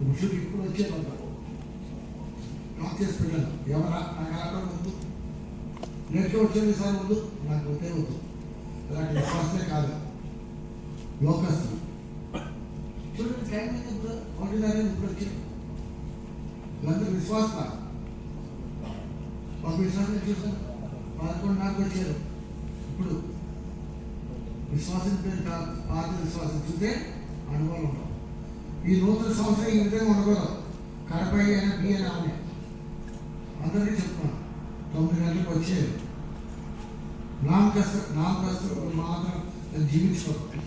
A: ముసుగు ఇప్పుడు వచ్చేదంట లాక్ చేసి పెట్టాను. ఎవరా నాకు ఆడటం వద్దు, నెట్కి వచ్చేది సార్ వద్దు, నాకు వద్దే వద్దు. అలాంటి విశ్వాసమే కాదు. లోకస్తులు చూడండి, టైం అయితే ఇప్పుడు 1:30 ఇప్పుడు వచ్చింది. వీళ్ళందరూ విశ్వాస ఒక విశ్వాసం చూసాను. 11:00 వచ్చారు. ఇప్పుడు విశ్వాసం పేరు పాత విశ్వాసం చూస్తే అనుభవం ఉండవు. ఈ నూతన సంవత్సరం ఈ విధంగా ఉండకూడదు. కడప అయినా బి అయినా ఆమె అందరికీ చెప్తున్నాను. 9 గంటలకు వచ్చేది. నామకస్తులు మాత్రం జీవించుకోవాలి.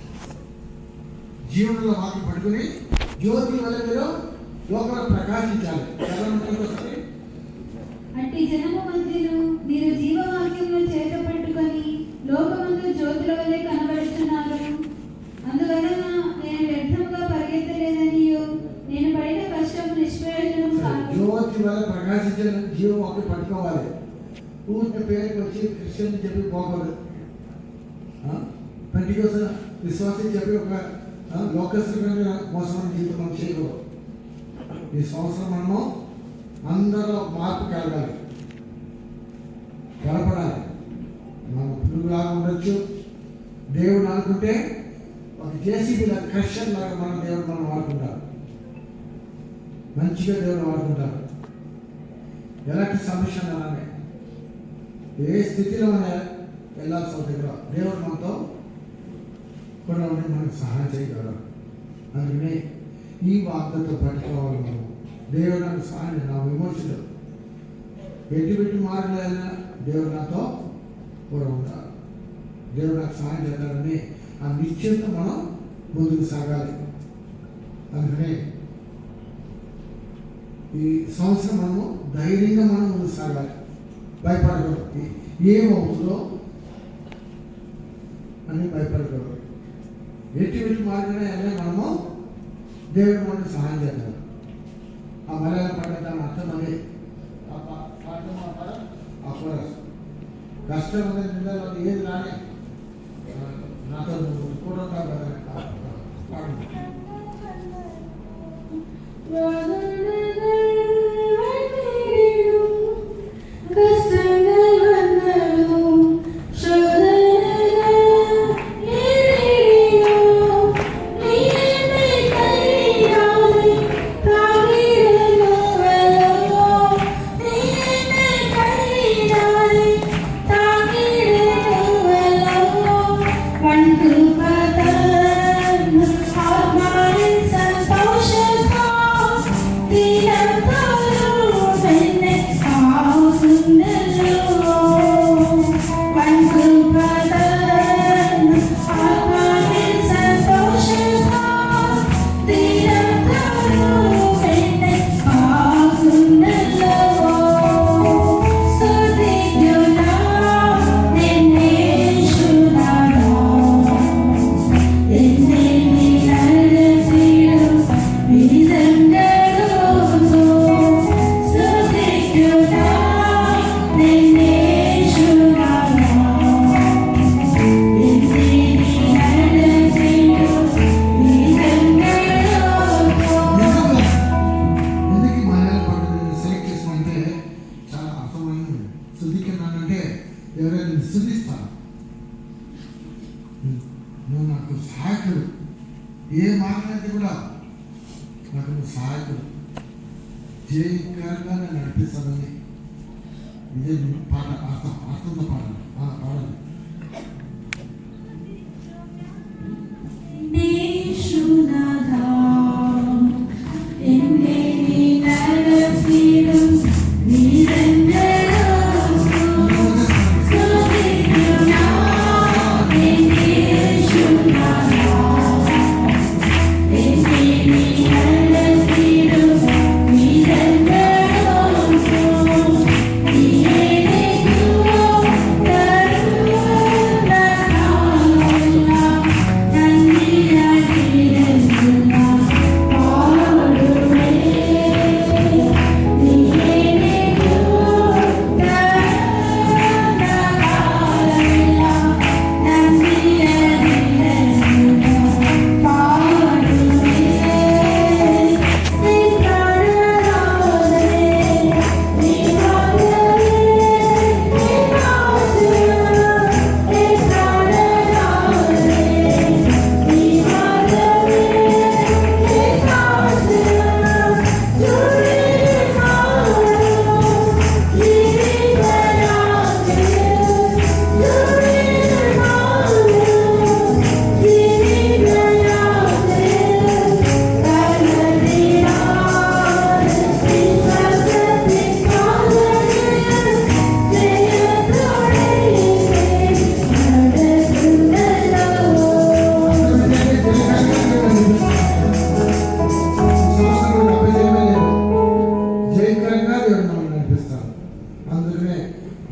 A: జీవనంలో వాక్యం పట్టుకుని జ్యోతి వల్ల మీరు లోకంలో ప్రకాశించాలి.
C: అట్టి జనము మధ్యను మీరు జీవవాక్యమును చేత పట్టుకొని లోకమందు జ్యోతుల వలె కనబడుచున్నారు. అందువలన నేను వ్యర్థంగా పరిగెత్తలేదనియు నేను పడిన కష్టం నిష్ప్రయోజనం కాదు.
A: జ్యోతి వల్ల ప్రకాశించాలని జీవవాక్యం పట్టుకోవాలి. ఊరిని పేరుకి వచ్చి క్రిస్టియన్ చెప్పి పోకూడదు. పెంటికోస్ విశ్వాసం చెప్పి ఒక లోకస్తులుగా మోసమైన జీవితం మనం చేయకూడదు. ఈ సంవత్సరం మనము అందరూ మార్పు కలగాలి, కలపడాలి. మనం పురుగులాగా ఉండొచ్చు. దేవుడు అనుకుంటే ఒక జేసీబీలా క్రషర్ లాగా మన దేవుడు మనం వాడుకుంటారు. మంచిగా దేవుడు వాడుకుంటారు. ఎలాంటి సమస్య అలానే ఏ స్థితిలో మనం వెళ్ళాల్సి అవుతుంది దేవుడు మనతో కూడా ఉండి మనకు సహాయం చేయగలరు. అందుకని ఈ వార్తతో పట్టుకోవాలి. మనం దేవుడు నాకు సహాయం, నా విమోచన ఎటువంటి మార్గంలో అయినా దేవుడు నాతో కూడా ఉంటారు. దేవుడు నాకు సహాయం చేస్తారని ఆ నిశ్చయంతో మనం ముందుకు సాగాలి. అందుకని ఈ సంవత్సరం మనము ధైర్యంగా మనం ముందుకు సాగాలి, భయపడకూడదు. ఏమవుతుందో అని భయపడకూడదు. ఎటువంటి మార్గంలో అయినా మనము దేవుడు మనకు సహాయం చేస్తాడు. ఆ మలయాళ పాట దాని అర్థం అదే. ఆ పాట ఆ కోరస్ కష్టం అనేది నిందాలు ఏది రాని నాతో కూడా పాడు. నువ్వు నాకు సహాయకుడు, ఏ మార్గానికి కూడా నాకు నువ్వు సహాయకుడు, జయకరంగా నేను నడిపిస్తానని. ఇదే పాట అర్థంతో పాడాలి.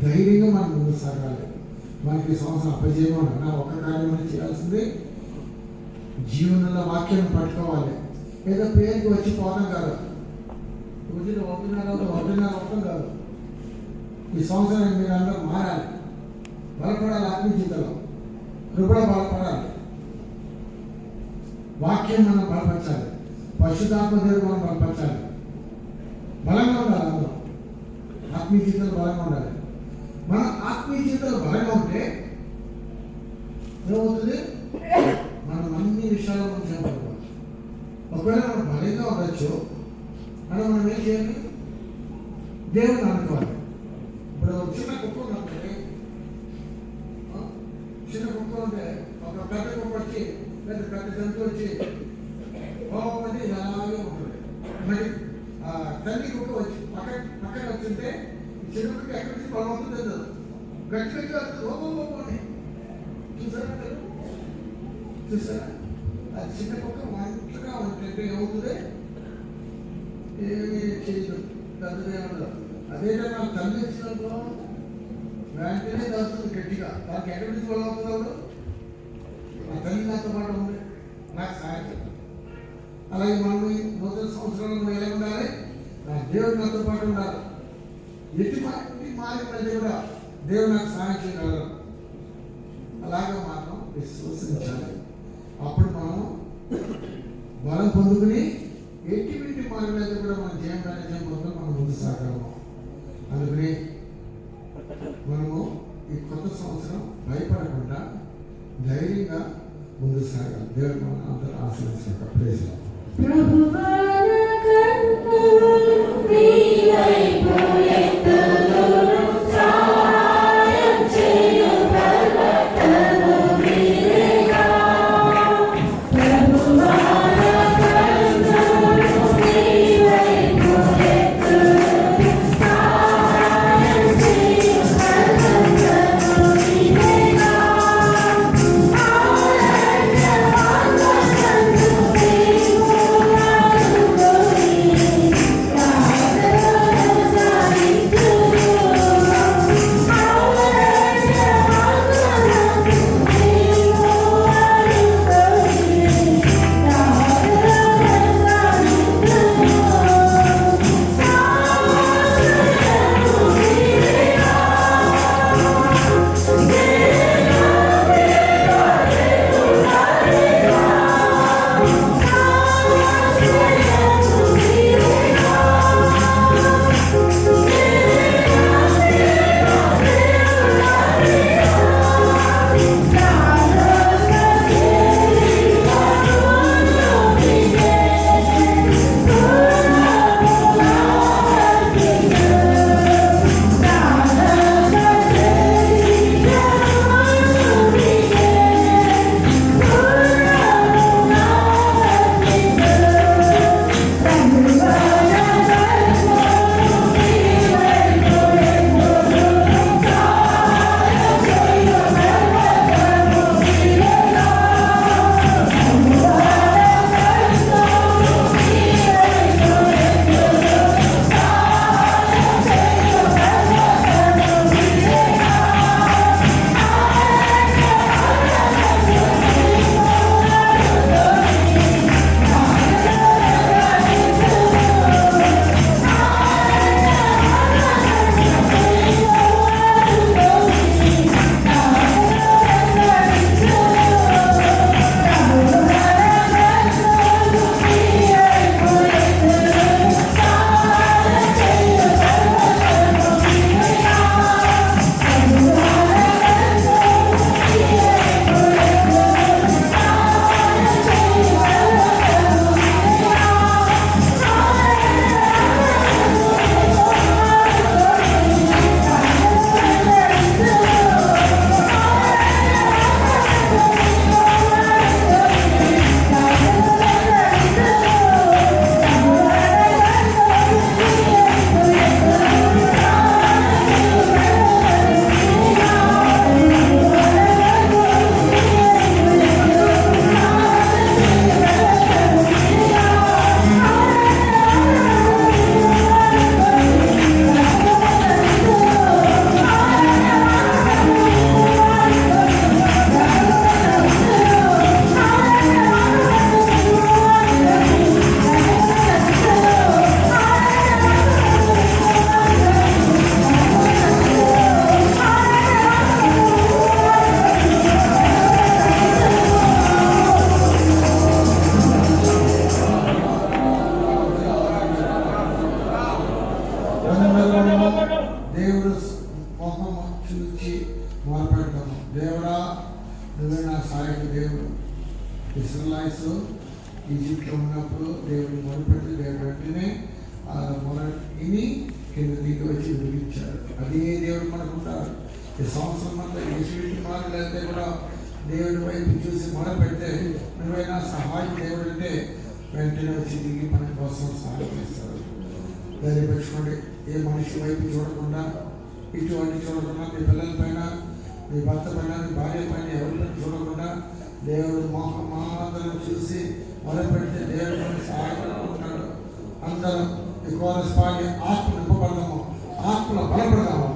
A: ధైర్యంగా మనం ముందుకు సాగాలి. మనకి సంవత్సరం అప్పజేయమో నా ఒక్క కార్యం మనం చేయాల్సింది జీవనంలో వాక్యాన్ని పట్టుకోవాలి. ఏదో పేరుకి వచ్చి పోవడం కాదు, రోజులు ఒకటిన్నర కాదు, ఈ సంవత్సరం మీరు అందరూ మారాలి, బలపడాలి, ఆత్మీయ జీవితంలో కృపలో బలపడాలి, వాక్యం మనం బలపరచాలి, పరిశుద్ధాత్మ దేవుడు మనం బలపరచాలి, బలంగా ఉండాలి. అందరూ ఆత్మీయ జీవితంలో బలంగా ఉండాలి. మన ఆత్మీయ జీవితంలో బలంగా ఉంటే ఏమవుతుంది? మనం అన్ని విషయాల్లో మనం చేయబడుకోవచ్చు. ఒకవేళ మనం బలంగా ఉండొచ్చు, మనం ఏం చేయాలి? దేవుని అనుకోవాలి. ఇప్పుడు చిన్న కుక్క ఉన్నప్పుడు, చిన్న కుక్క ఉంటే ఒక పెద్ద కుక్క వచ్చి పెద్ద జంతువు వచ్చి బాగుంది అలాగే ఉంటుంది. మరి తల్లి కుక్క వచ్చి పక్కన వచ్చింటే చిన్న కుక్క ఎక్కడి నుంచి బలవుతుంది తెలియదు, గట్టి వస్తుంది, ఓపోని చూసారా? అది చిన్న కుక్క మంచిగా ఉంటుంటే ఏమవుతుంది? ఏమీ చేయదు, పెద్దదే ఉండదు. అదే నాకు తల్లి వచ్చినప్పుడు వెంటనే దాస్తుంది గట్టిగా. దానికి ఎక్కడి నుంచి బలవుతున్నాడు? నా తల్లి నాతో పాటు ఉంది, నాకు సహాయం చేయాలి. అలాగే మనం నూతన సంవత్సరంలో ఎలా ఉండాలి? నా దేవుడు నాతో పాటు ఉండాలి. ఎటువంటి మారినది కూడా దేవుడు నాకు సహాయం చేయగలరు. అలాగే మనం విశ్వసించాలి. అప్పుడు మనం బలం పొందుకుని ఎటువంటి మారినది కూడా మన జయం పొందుకు మనం ముందు సాగలము. అందుకని మనము ఈ కొత్త సంవత్సరం భయపడకుండా ధైర్యంగా ముందు సాగాలి. దేవుడు మనం అందరూ ఆశీర్వదించాక ప్రేజ్ చూచి మొరపెడతాము. దేవుడా, నువ్వే నా సహాయక దేవుడు. ఇస్రాయేలీయులు ఈజిప్ట్లో ఉన్నప్పుడు దేవుడు మొరపెట్టి దేవుడు వెంటనే ఆ మొర విని కింద దిగి వచ్చి విడిపించాడు. అదే దేవుడు మనకుంటారు. ఈ సంవత్సరం అంతా ఎటువంటి మారలేదే కూడా దేవుడి వైపు చూసి మొరపెడితే నువ్వైనా సహాయం దేవుడు అంటే వెంటనే వచ్చి దిగి మన కోసం సహాయం చేస్తాడు. ధైర్యపెట్టుకోండి. ఏ మనిషి వైపు చూడకుండా, ఇటువంటి చూడకుండా, మీ పిల్లల పైన, మీ భర్త పైన, మీ భార్య పైన ఎవరిపైన చూడకుండా దేవుడు మోహం మాత్రం చూసి మొదలుపెడితే దేవుడు మనకి సహాయంగా ఉంటాడు. అందరం ఈ కోరస్ పాడి ఆత్మ నింపబడదాము, ఆత్మలో బలపడదాము.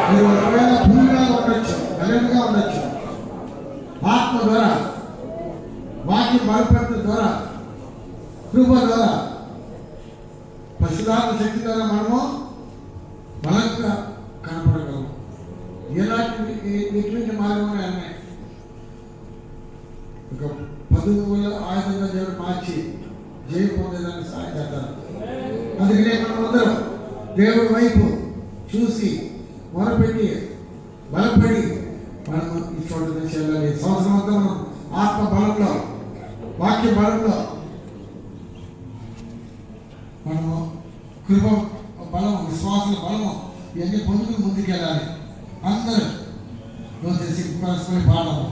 A: మీరు ఒకవేళ భూమిగా ఉండొచ్చు, బలంగా ఉండొచ్చు. ఆత్మ ద్వారా, వాక్యం బలపడటం ద్వారా, కృప ద్వారా, పరిశుద్ధాత్మ శక్తి ద్వారా మనము బలంగా కనపడగలము. ఎటువంటి మార్గం ఉన్నాయి. ఒక 10,000 ఆయుధంగా దేవుడు మార్చి జయం పొందేదానికి సహాయం చేస్తారు. అందుకనే మనం అందరం దేవుడి వైపు చూసి మొరపెట్టి బలపడి మనము ఈ చోట నుంచి వెళ్ళాలి. సంవత్సరం అంతా మనం ఆత్మ బలంలో, వాక్య బలంలో, మనము కృప బలము, విశ్వాస బలము ఇవన్నీ పొందుకుని ముందుకెళ్ళాలి. అందరూ దోచేసి పరస్పరి పాడము.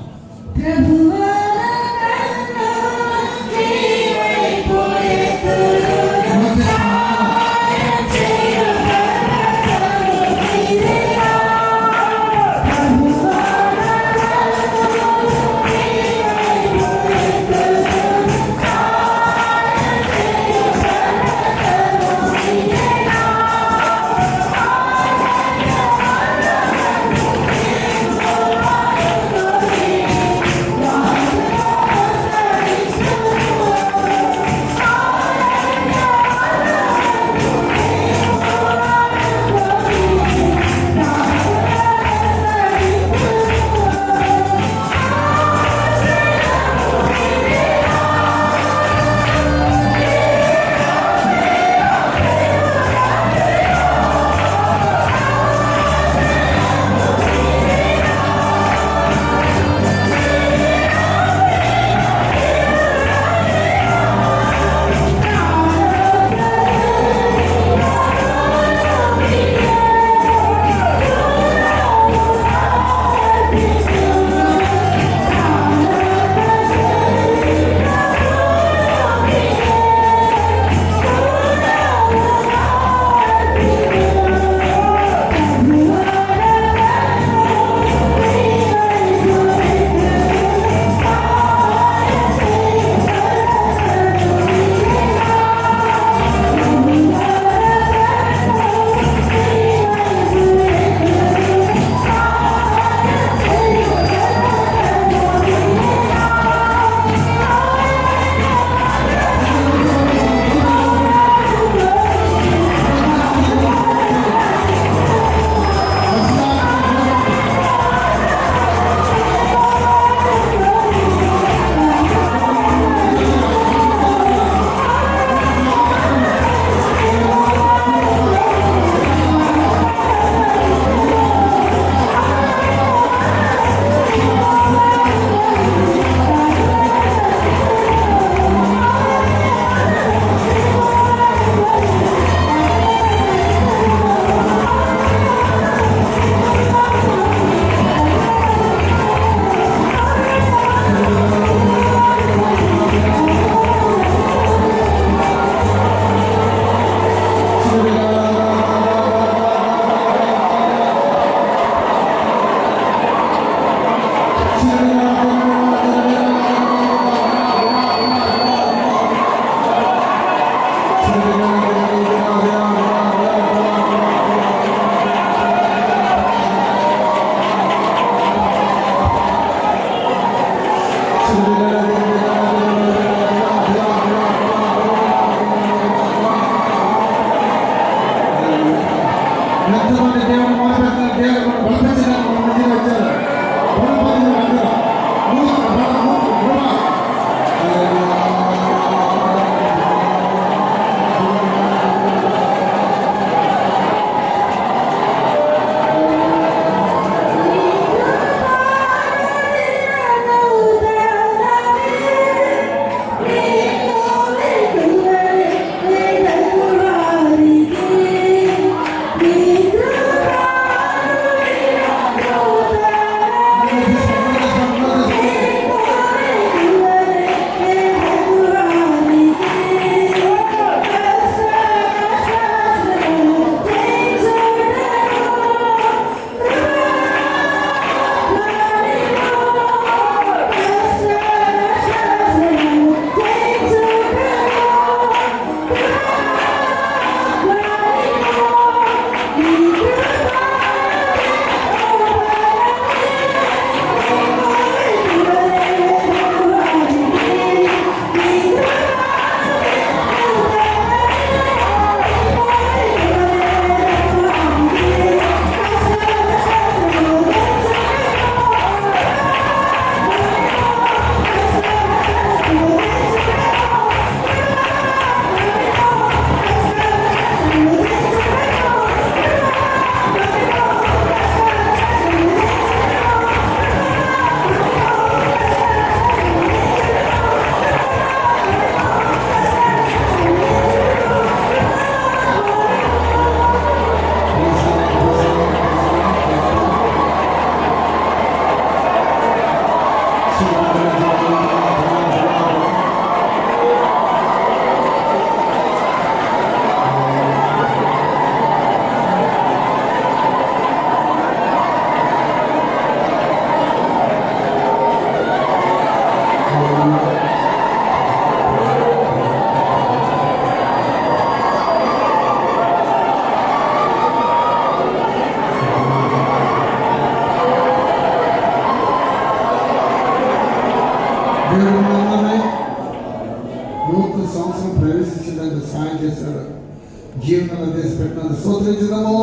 A: స్తోత్రించుదాము.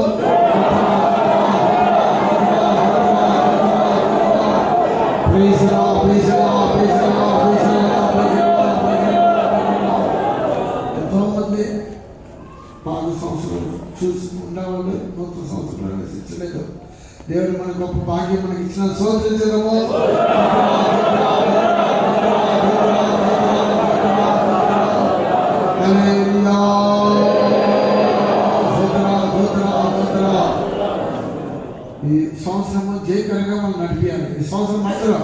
A: Praise lord, praise lord, praise lord, praise lord, praise lord. ఎంతో మంది పాత సంవత్సరం చూసి ఉండేవాళ్ళు నూతన సంవత్సరం ప్రవేశించలేదు. దేవుడు మన గొప్ప భాగ్యం మనకి ఇచ్చిన స్తోత్రించుదాము. ఈ సంవత్సరము జయకరంగా మనం నడిపించాలి. ఈ సంవత్సరం మాత్రం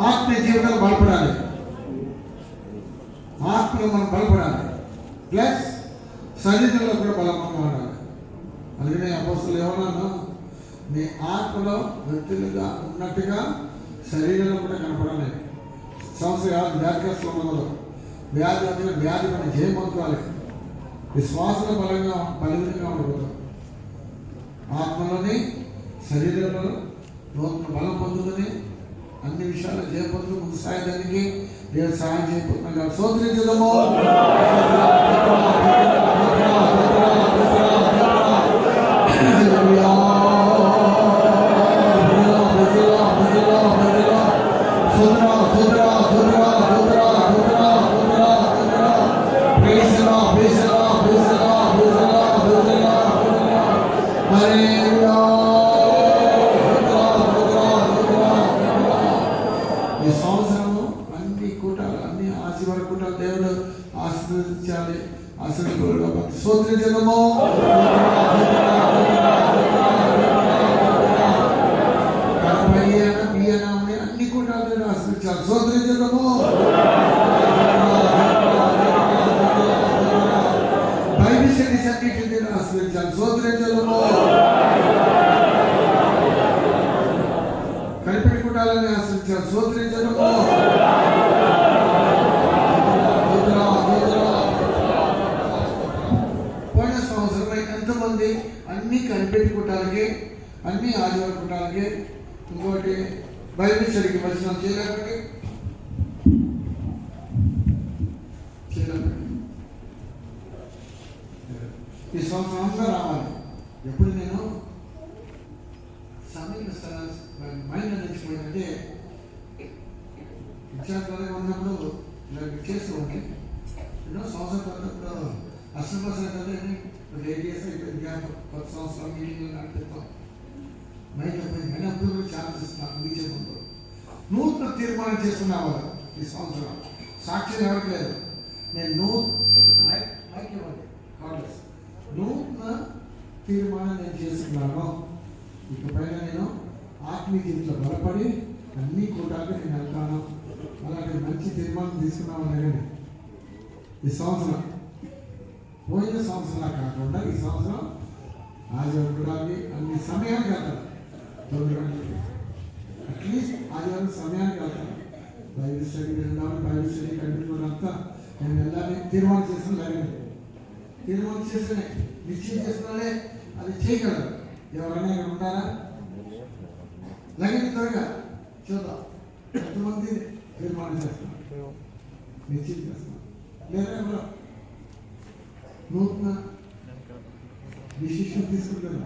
A: ఆత్మీయ జీవితాలు బలపడాలి, ఆత్మలో మనం బలపడాలి, ప్లస్ శరీరంలో కూడా బలంగా ఉండాలి. అందుకనే అపోస్తలులు ఏమన్నాను, మీ ఆత్మలో వ్యక్తులుగా ఉన్నట్టుగా శరీరంలో కూడా కనపడాలి. సంవత్సరం వ్యాధిగ్రస్తులు ఉన్నదో వ్యాధి అంటే వ్యాధి మనం జయమవుకోవాలి. విశ్వాసంలో బలంగా ఉండకూడదు. ఆత్మలోని శరీరంలో నూతన బలం పొందుకొని అన్ని విషయాలు జయ పొందుకు ముందు సాయడానికి దేవుడు సహాయం చేయబోతున్నాం. స్తోత్రించుదాము. ఈ సంవత్సరము అన్ని కూటాలు, అన్ని ఆశీర్వాద కూటాలు దేవుడు ఆశీర్వదించాలి. ఆశీర్వాద స్తోత్రించుదాము. అన్ని కూటాలు దేవుడు ఆశీర్వదించాలి. స్తోత్రించుదాము. బైబిల్ స్టడీస్ అన్నిటిని దేవుడు ఆశీర్వదించాలి. స్తోత్రించుదాము. కనిపెట్టి కూటాలని ఆశీర్వదించాలి. స్తోత్రించుదాము. పోయిన సంవత్సరం ఎంతమంది అన్ని కనిపెట్టి కూటాలకి, అన్ని ఆదివారం కూటాలకి, ఇంకోటి బైబిల్ స్టడీకి వచ్చిన చేయలేకపోతే ఈ సంవత్సరం అంతా రావాలి. ఎప్పుడు నేను సమయం మైండ్ నిలిచిపోయిందంటే విద్యార్థులుగా ఉన్నప్పుడు ఇలా చేస్తూ ఉంటే ఎన్నో సంవత్సరాల తర్వాత అసలు రేడియస్ అయిపోయింది. కొత్త సంవత్సరం మీటింగ్లు నడిపిస్తాం మైండ్ అయిపోయింది. కానీ అప్పుడు కూడా ఛాన్స్ ఇస్తున్నాను. మీచే ముందు నూతన తీర్మానం చేసుకున్నావు ఈ సంవత్సరం. సాక్షి ఎవరికి లేదు. నేను నూతన తీర్మానం నేను చేసుకున్నాను. ఇకపైన నేను ఆత్మీయ జీవితంలో బలపడి అన్ని కూటాలకు నేను వెళ్తాను. అలాంటి మంచి తీర్మానం తీసుకున్నాను. నేను ఈ సంవత్సరం పోయిన సంవత్సరంలా కాకుండా ఈ సంవత్సరం ఆదివారం కూడాలి అన్ని సమయానికి వెళ్తాను. 9 గంటలకి అట్లీస్ట్ ఆదివారం సమయానికి వెళ్తాను. బైబిల్ స్టడీ వెళ్దామని బైబిల్ స్టడీ కంటిన్యూ అంతా నేను వెళ్ళాలి తీర్మానం చేసిన లైన్ తీర్మానం చేసుకునే నిశ్చయం చేసుకున్నానే అది చేయగలరు. ఎవరైనా ఇక్కడ ఉంటారా? లైన్ త్వరగా చూద్దాం. ఎంతమంది తీర్మానం చేస్తున్నారు, నిశ్చయం చేస్తున్నారు లేదా ఎవరో నూతన డిసిషన్ తీసుకుంటారు.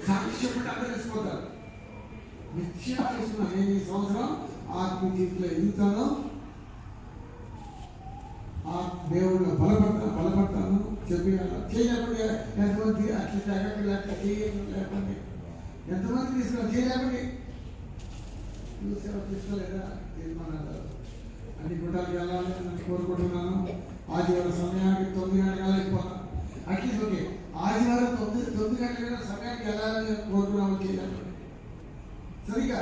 A: సాక్ష్యం అందరూ తెలిసిపోతారు. నిశ్చయం చేస్తున్నా నేను ఈ సంవత్సరం ఆత్మీయ జీవితంలో ఎదుగుతాను, ఆ దేవుళ్ళు బలపడతాను చెప్పి చేయలేకపోతే ఎంతమంది అట్లా అట్లా చేయలేకపోతే ఎంతమంది తీసుకున్నారు చేయలేకపోతే తీసుకోలేదా తీర్మానాలు అన్ని గుడ్డలకు వెళ్ళాలి అని కోరుకుంటున్నాను. ఆదివారం సమయానికి 9 గంటలకు వెళ్ళిపోతాను. అట్లీస్ట్ ఓకే ఆదివారం 9 గంటల సమయానికి వెళ్ళాలని కోరుకున్నాము. చేయలేకపోతే సరిగా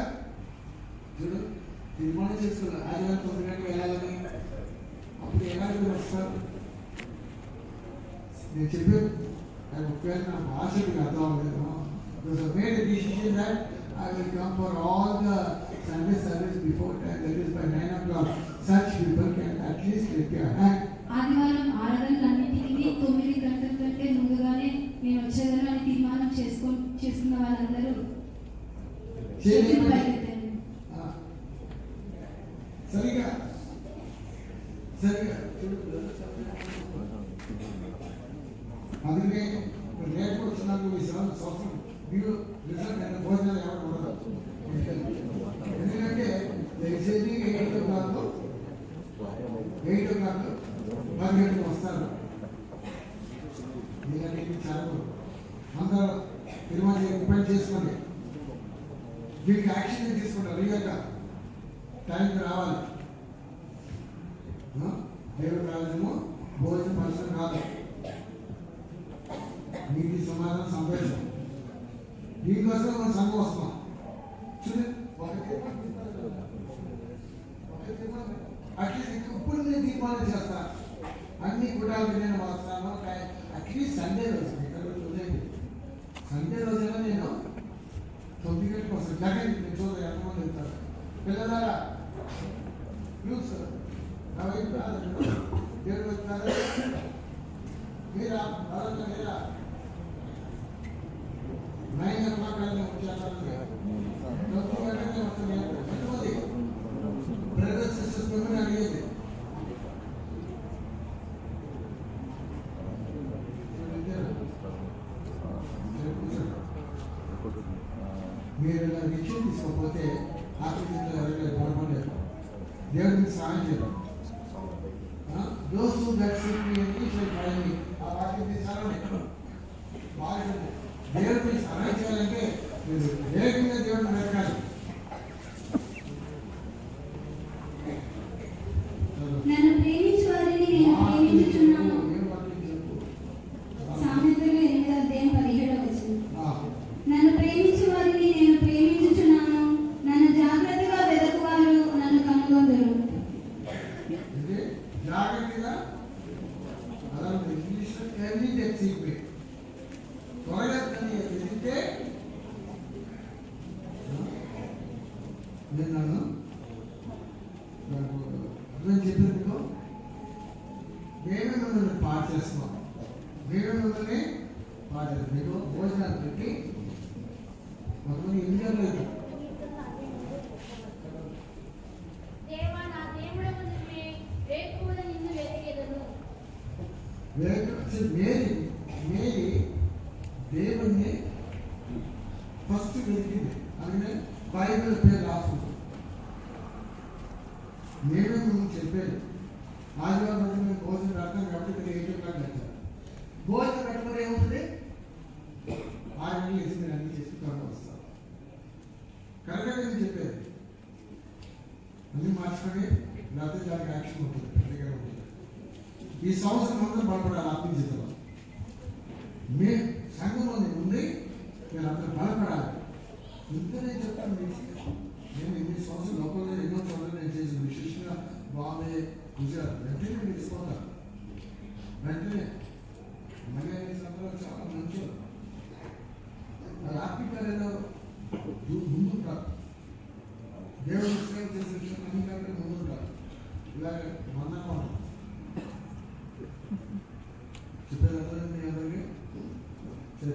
A: చూడు తీర్మానం చేసుకున్నాను ఆదివారం 9 గంటలకు వెళ్ళాలని. అప్పుడు ఎలాంటి వస్తారు నేను చెప్పాను. నాకు ఒకవేళ నా భాషకి అర్థం అవ్వలేదు. Made a decision that I will come for all the Sunday service before time, that is by 9 o'clock. Such people can at least lift your hand.
B: ఆదివారం ఆరాధనలన్నింటికి 9 గంటల కంటే ముందుగానే నేను వచ్చేదని తీర్మానం చేసుకున్న వాళ్ళందరూ
A: సరిగా అందుకే రేపు వచ్చినందుకు సంవత్సరం మీరు రిజల్ట్ అయిన భోజనాలు ఎవరు ఉండదు. ఎందుకంటే ఎగ్జాక్ట్లీ 8 o'clock 10 వస్తారు. ఎందుకంటే ఇది చాలా అందరూ తిరుమల పని చేసుకోండి. దీనికి యాక్షన్ తీసుకుంటారు. రియల్గా టైంకి రావాలి. దేవుడి రాజ్యము భోజనం పరిశ్రమ కాదు. నీటి సమాధానం సంతోషం. దీనికోసం మనం సంఘం వస్తున్నాం. చూడండి అట్లీస్ట్ ఇప్పుడు నేను తీర్మానం చేస్తా. అన్ని కుటాలకి నేను వస్తాను. అట్లీస్ట్ సండే రోజు సండే రోజైనా నేను 9 గంటలకు వస్తాను. జగన్ నేను చూడండి ఎంతమంది వెళ్తారు. పిల్లలారా న్యూస్ నా వైపు రాదు. దేవుడు వచ్చినారు మీరా వాళ్ళ మీరా 9 o'clock వచ్చేస్తాను. 9 గంటలకే వస్తాను. ఎంతమంది బ్రదర్స్ సిస్టర్స్ మిమ్మల్ని అడిగేది మీరు ఇలా విషయం తీసుకోకపోతే ఆత్మీయతలో ఎవరైనా బాగుపడలేదు. దేవుడికి సహాయం చేయడం. దోస్తు దర్శించి ఆ వాక్యం తీసారని దేవుడికి సహాయం చేయాలంటే మీరు వేగంగా దేవుడిని వెతకాలి.
C: నన్ను ప్రేమించు వారిని నేను ప్రేమించుచున్నాను. సామెతలు 8:17. నన్ను ప్రేమించు వారిని నేను ప్రేమించుచున్నాను. నన్ను జాగ్రత్తగా వెదకువారు నన్ను కనుగొందురు.
A: జాగ్రత్తగా ఇంగ్లీష్ త్వరగా వెతికితే నేను నన్ను అర్థం చెప్పేందుకు నేను మిమ్మల్ని పాట చేస్తున్నాను. నేను మిమ్మల్ని పాట చేస్తాను. మీకు భోజనాలు పెట్టి కొంతమంది ఇండియాలో మేరీ దేవుణ్ణి ఫస్ట్ వెతికింది. అందుకనే బైబిల్ పేరు రాసుకుంటుంది. నేను చెప్పాను ఆదివారం రోజు మేము భోజనం పెడతాం కాబట్టి 8 o'clock పెట్టాను. భోజనం పెట్టమని ఏమవుతుంది 6 గంటలు వేసి మీరు అన్ని చేసి త్వరగా వస్తాను. కరెక్ట్గా నేను చెప్పాను. అన్నీ మార్చుకొని లేకపోతే దానికి యాక్షన్ ఉంటుంది. పెద్దగా ఉంటుంది. ఈ సంవత్సరం అందరూ బలపడాలి. ఆత్మీయతలో మీ సంఘంలో ఉంది. మీరు అందరూ బలపడాలి. ఇంత నేను చెప్తాను. నేను 8 సంవత్సరాలు లోపల ఎన్నో చోట్ల నేను చేసిన విశేషంగా బాంబే గుజరాత్ వెంటనే నేను తీసుకుంటాను. వెంటనే మళ్ళీ సందర్భంలో చాలా మంచి ఆత్మీయతలో ముందుంటారు. దేవుడు సేవ చేసే విషయం అన్నింటికంటే ముందుంటారు. ఇలాగ మందంగా ఉంటారు. చెప్పేదంటే మీ అందరికీ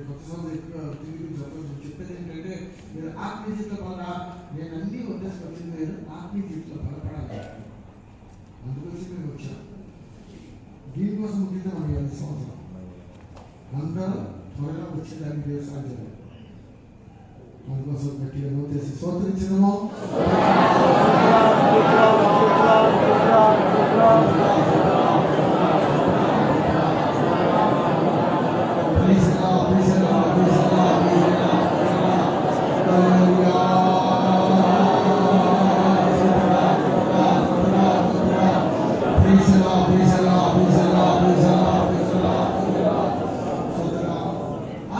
A: కొత్త సంవత్సరం ఎక్కువ తిరిగి చెప్పచ్చు. చెప్పేది ఏంటంటే మీరు ఆత్మీయ జీవితం వల్ల నేను అన్నీ వదిలేసి వచ్చింది. నేను ఆత్మీయ జీవితంలో బలపడాలి. అందుకోసం నేను వచ్చాను. దీనికోసం ముఖ్యంగా మన 5 సంవత్సరం అందరూ త్వరగా వచ్చేదానికి దేవుడు సాధ్యం. అందుకోసం గట్టిగా నోటేసి స్తోత్రించడము.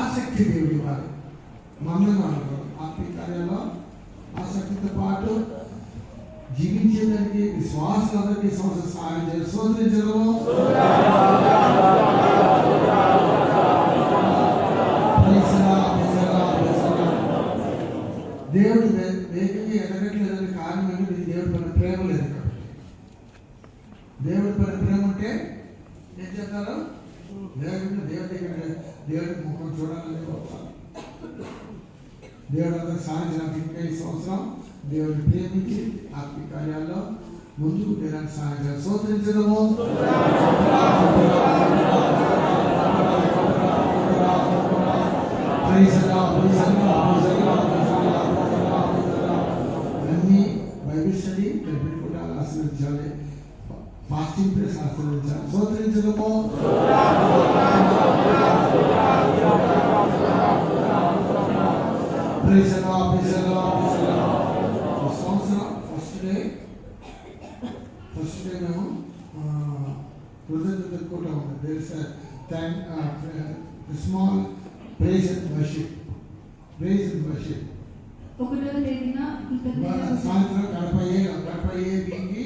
A: ఆసక్తి దేవుడి వారి మందంగా ఆత్మీయ కార్యాల్లో ఆసక్తితో పాటు జీవించేదానికి విశ్వాసాలకి సంవత్సరం సహాయం చేయాలి. స్తోత్రించడము. దేవుడు వేగంగా ఎదగట్లేదని కారణం ఏంటి? దేవుడి పైన ప్రేమ లేదు కాబట్టి. దేవుడి పైన ప్రేమ ఉంటే ఏం చేస్తారు? వేగంగా దేవుడి ముఖం చూడాలని వస్తారు. దేవుడు అందరూ సాధించడానికి ఇంకా ఈ సంవత్సరం దేవుడిని ప్రేమించి ఆత్మీయ కార్యాల్లో ముందుకు వెళ్ళడానికి సహాయం చేయాలి. స్తోత్రించడము. అన్ని బైబిల్ స్టడీ కూడా ఆశీర్వదించాలి, ఫాస్టింగ్ ప్లేస్ ఆశీర్వదించాలి. స్తోత్రించడము సంవత్సరం ఫస్ట్ డే మేము కృతజ్ఞత కూడా ఉంది. There is small praise and worship.
B: ఒకటో తేదీన
A: సాయంత్రం గడప ఏకి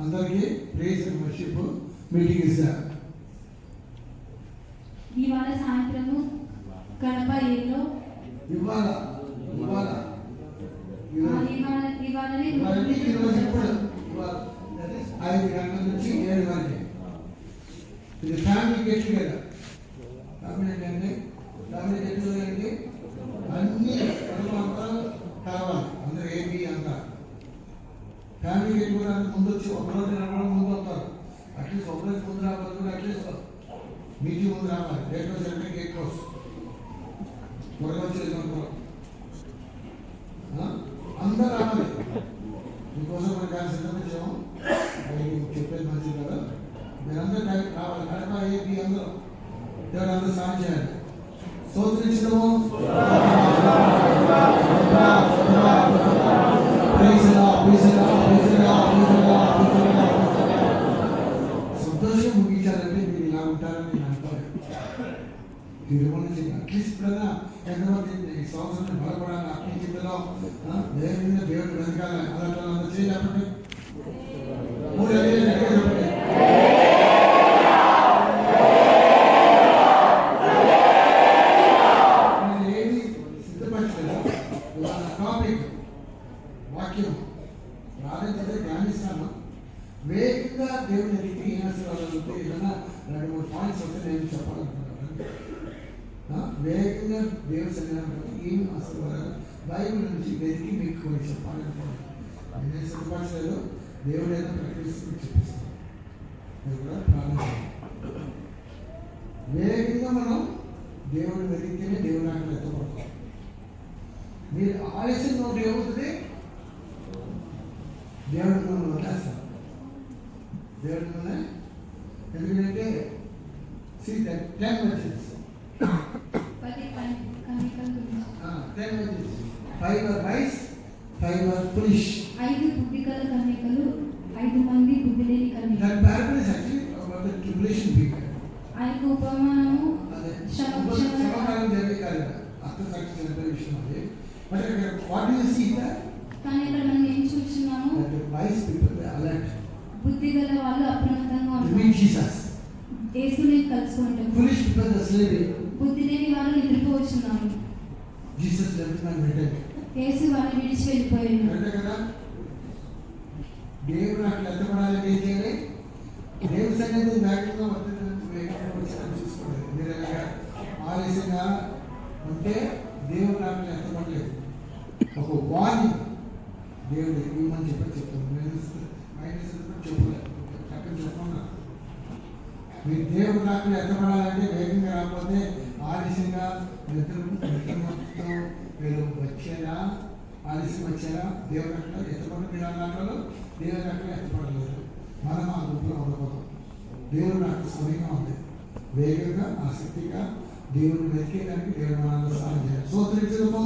A: అందరికీ ప్రైజ్ అండ్ వర్షిప్ మీటింగ్ ఇస్తారు.
B: ఇవాళ సాయంత్రము కడప ఏలో
A: ఇవాళ that is 5 గంటల నుంచి 7 వరకు. ఇది family get together. Family get together అంటే అన్ని కుటుంబంతో కలవాలి, అందరూ ఏబీ అంతా. ఫ్యామిలీ గెట్ టుగెదర్ ముందు వచ్చి ఒకరోజు 2 రోజులు ముందు వస్తారు. అట్లీస్ట్ ఒకరోజు ముందు రావాలి, అట్లీస్ట్ మీటింగ్ ముందు రావాలి. డేట్ రోజు అంటే గేట్ క్లోజ్ త్వరగా వచ్చేసుకుంటారు. అందరూ రావాలి. మీకోసం మన గాలి సిద్ధమించాము. చెప్పేది మంచిది కదా, మీరందరూ రావాలి. కడప ఏపీ అందరూ దేవుడు అందరూ సాయం చేయాలి. స్తోత్రించడము సంతోషం ముగించాలంటే మీరు ఇలా ఉంటారని నేను అనుకోలేదు. తిరుమల నుంచి అట్లీస్ట్ ఇప్పుడైనా ఎంతమంది ఈ సంవత్సరం బలపడాలి, అన్ని జిల్లాలో దేవుడు వెనకాలి. అలా చేయలేకపోతే 3 చెప్పండి. ఏమి సిద్ధపరచలేదు. టాపిక్ వాక్యం ప్రారంభించే ధ్యానిస్తాను. వేగంగా దేవుని రీతి ఈనాశివాలంటే ఏదైనా 2-3 పాయింట్స్ వస్తే నేను చెప్పాలనుకుంటున్నాను. వేగంగా దేవుని సన్నిధానం ఏమి ఆశీర్వాదాలు బైబిల్ నుంచి వెతికి మీకు కొన్ని చెప్పాలనుకుంటున్నాను. నేను సిద్ధపరచలేదు, దేవుడు ఏదో ప్రకటిస్తూ చూపిస్తాను. మీరు కూడా ప్రార్థన వేగంగా మనం దేవుడిని వెతికితేనే దేవుని ఆకలి ఎత్తపడతాం. మీరు ఆలస్యం నోటి ఏమవుతుంది, దేవుడి మిమ్మల్ని వదిలేస్తారు. దేవుడి మిమ్మల్ని ఎందుకంటే 10 messages 5 are wise, 5 are foolish.
B: 5 బుద్ధిగల కన్యకలు, 5 మంది బుద్ధి లేని కన్యకలు.
A: That parable is actually about the tribulation period.
B: ఆ యొక్క ఉపమానము
A: శ్రమకాలం జరిగే కాదు, అర్థసాక్షి జరిగే విషయం అది. But what do you see that?
B: కానీ ఇక్కడ మనం ఏం చూస్తున్నాము,
A: that the wise people were alert.
B: బుద్ధిగల వాళ్ళు అప్రమత్తంగా
A: To meet Jesus.
B: యేసుని కలుసుకుంటారు.
A: Foolish people were sleeping.
B: బుద్ధి లేని వాళ్ళు నిద్రపోవచ్చున్నారు.
A: Jesus left them and returned.
B: యేసు వాళ్ళని విడిచి వెళ్ళిపోయాడు.
A: అంతే కదా, దేవుడు అట్లా ఎత్తపడాలని ఏం చేయాలి, దేవుడి సన్నిధి వేగంగా వచ్చి చూసుకోండి. మీరు ఎలాగా ఆలస్యంగా ఉంటే దేవుడు అట్లా ఎత్తపడలేదు. ఒక వార్నింగ్ దేవుడు ఇవ్వమని చెప్తాను. నేను చెప్పలేదు, అక్కడ చెప్పకుండా మీరు దేవుడు నాకు ఎత్తపడాలంటే వేగంగా రాకపోతే ఆలస్యంగా నిద్రతో మీరు వచ్చారా, ఆలస్యం వచ్చారా, దేవుడు అట్లా ఎత్తపడి మీరు అన్నట్లు దేవుడు అట్లా ఎత్తపడలేదు. మనం ఆ గుంపులో ఉండకూడదు. దేవుడు నాకు స్వయంగా ఉంది. వేగంగా ఆసక్తిగా దేవుడిని వెతికేదానికి దేవుడు మనల్ని సహాయం చేయాలి. స్తోత్రించడము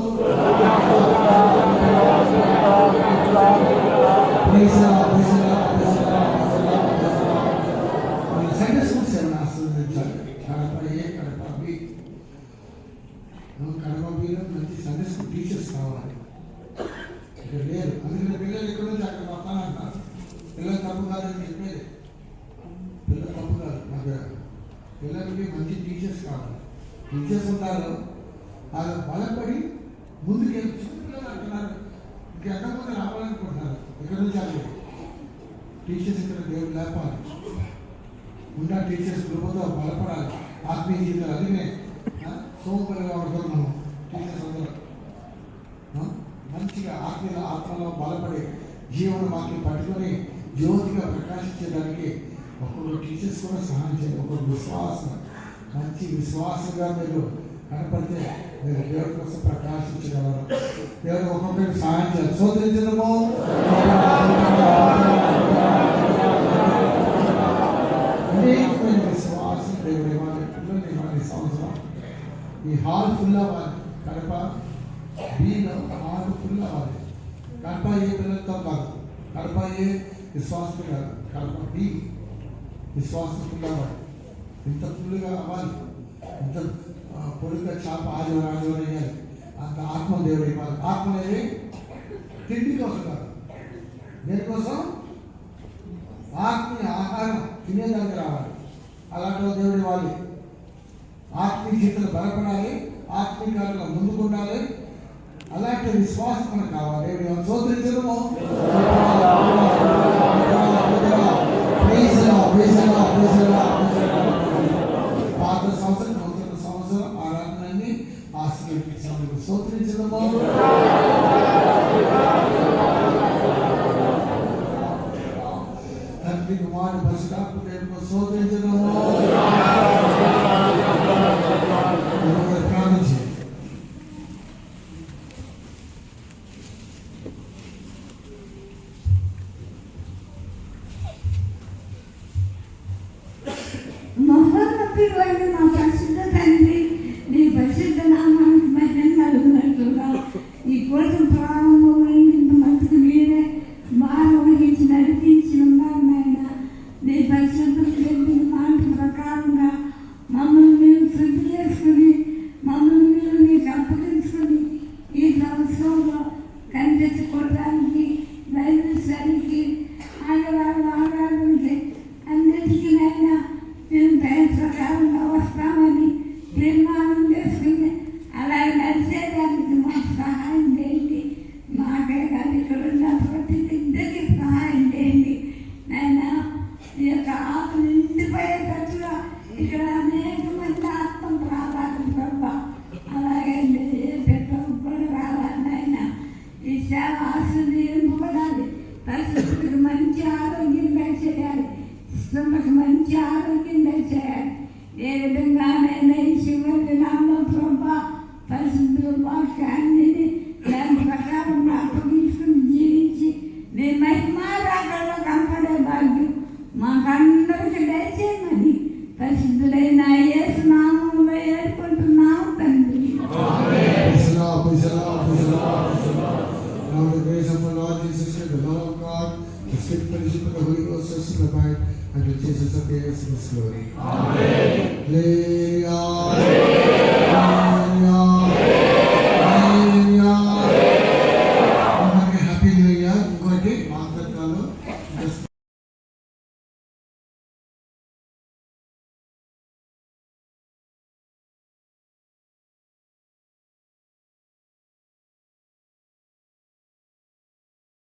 A: సండే స్కూల్స్ ఏమైనా ఆశీర్వదించాలి. కడప ఏ, కడప బి. కడప బిలో మంచి సండే స్కూల్ టీచర్స్ కావాలి. ఇక్కడ లేరు. అందుకని పిల్లలు ఇక్కడ నుంచి అక్కడ వస్తానంటారు. పిల్లలు తప్పు కాదని చెప్పేది, పిల్లలు తప్పు కాదు. నాకు పిల్లలకి మంచి టీచర్స్ కావాలి. టీచర్స్ ఉంటారు, వాళ్ళు బలపడి ముందుకు వెళ్ళి చిన్నపిల్లలు అంటున్నారు, ఇంకెక్కడిపోతే రావాలనుకుంటున్నారు. ఇక్కడ నుంచి అక్కడ టీచర్స్ ఇక్కడ దేవుడు లేపాలి. ఉన్న టీచర్స్ కృపతో బలపడాలి. ఆత్మీయ జీవితాలు అందుకనే సోమపల్లిగా ఉంటారు మనం టీచర్స్ అందరూ. మంచిగా ఆత్మలో బలపడి జీవన వాక్యం పట్టుకొని జ్యోతిగా ప్రకాశించడానికి ఒక్కొక్క టీచర్స్ కూడా సహాయం చేయాలి. ఒక్కొక్క విశ్వాసం, మంచి విశ్వాసంగా మీరు కనపడితే మీరు దేవుడి కోసం ప్రకాశించగలరు. దేవుడు ఒక్కొక్కరికి సహాయం చేయాలి. స్తోత్రించడము. అనేకమైన విశ్వాసం దేవుడు ఇవ్వాలి. పిల్లలు ఇవ్వాలి. సంవత్సరం ఈ హాల్ ఫుల్ అవ్వాలి. కడప బీలో హాల్ ఫుల్ అవ్వాలి. కడప ఏ పిల్లలతో కాదు, కడప ఏ విశ్వాసం కాదు, కడప బి విశ్వాసం ఫుల్ అవ్వాలి. ఇంత ఫుల్గా అవ్వాలి. ఇంత పొడిగా చేప ఆదివారం వేయాలి. అంత ఆత్మ దేవుడు ఇవ్వాలి. ఆత్మ అనేది తిండి కోసం కాదు, దేనికోసం? ఆత్మీయ ఆహారం తినేదానికి రావాలి. అలాంటి దేవుడు ఇవ్వాలి. ఆత్మీయ జీవితంలో బలపడాలి, ఆత్మీయంగా ముందుకుండాలి. అలాంటి విశ్వాసం మనకు కావాలి. దేవుడు స్తోత్రించడము. పాత సంవత్సరం నూతన సంవత్సరం ఆరాధనని ఆశీర్వదించినందుకు స్తోత్రించడము. తండ్రి కుమారుడు పరిశుద్ధాత్మ దేవుడు స్తోత్రించడము. ప్రార్థించి
D: మహోన్నతుడైన మా పరిశుద్ధ తండ్రి, నీ పరిశుద్ధ నామానికి మహిమ కలుగునట్లుగా ఈ కోసం ప్రారంభమైనంత మటుకు మీరే బాగా వహించి నడిపించి ఉన్నారు నాయన. నీ పరిశుద్ధ చెప్పిన మాట ప్రకారంగా మమ్మల్ని మేము శుద్ధి చేసుకుని మమ్మల్ని మీరు నీకు అప్పగించుకుని ఈ సంవత్సరంలో కనిపించుకోవడానికి బయలుదేరికి ఆగడానికి అన్నిటికీ నైనా మేము దయ ప్రకారంగా వస్తామని తీర్మానం చేసుకుని అలా నడిచేదానికి మాకు సహాయం చేయండి. మాకే కాదు ఇక్కడ ఉన్న ప్రతి బిడ్డకి సహాయం చేయండి నాయనా. ఈ యొక్క ఆత్మ నిండిపోయేటట్టుగా ఇక్కడ అనేక మంది ఆత్మ రావాలి ప్రభా. అలాగే పెద్దలు కూడా రావాలి నాయన. ఈ సేవ ఆశీర్వదింపబడాలి. పరిస్థితులకు మంచి ఆరోగ్యం దయచేయాలి. ఇష్టంలకు మంచి ఆరోగ్యం దయచేయాలి. ఏ విధంగానైనా ఈ శివుడి నామం ప్రభా పరిశుద్ధుల వాక్యాన్ని దాని ప్రకారం అప్పగించుకుని జీవించి మీ మహిమా రాకల్లో కనపడే భాగ్యం మాకందరికి దయచేయమని పరిశుద్ధులైన యేసు నామములో ఏర్పడుతున్నాము తండ్రి.
A: Now the grace of our Lord Jesus Christ, the love of God, the sweet fellowship of the Holy Ghost, rest and abide until Jesus appears in His glory. Amen.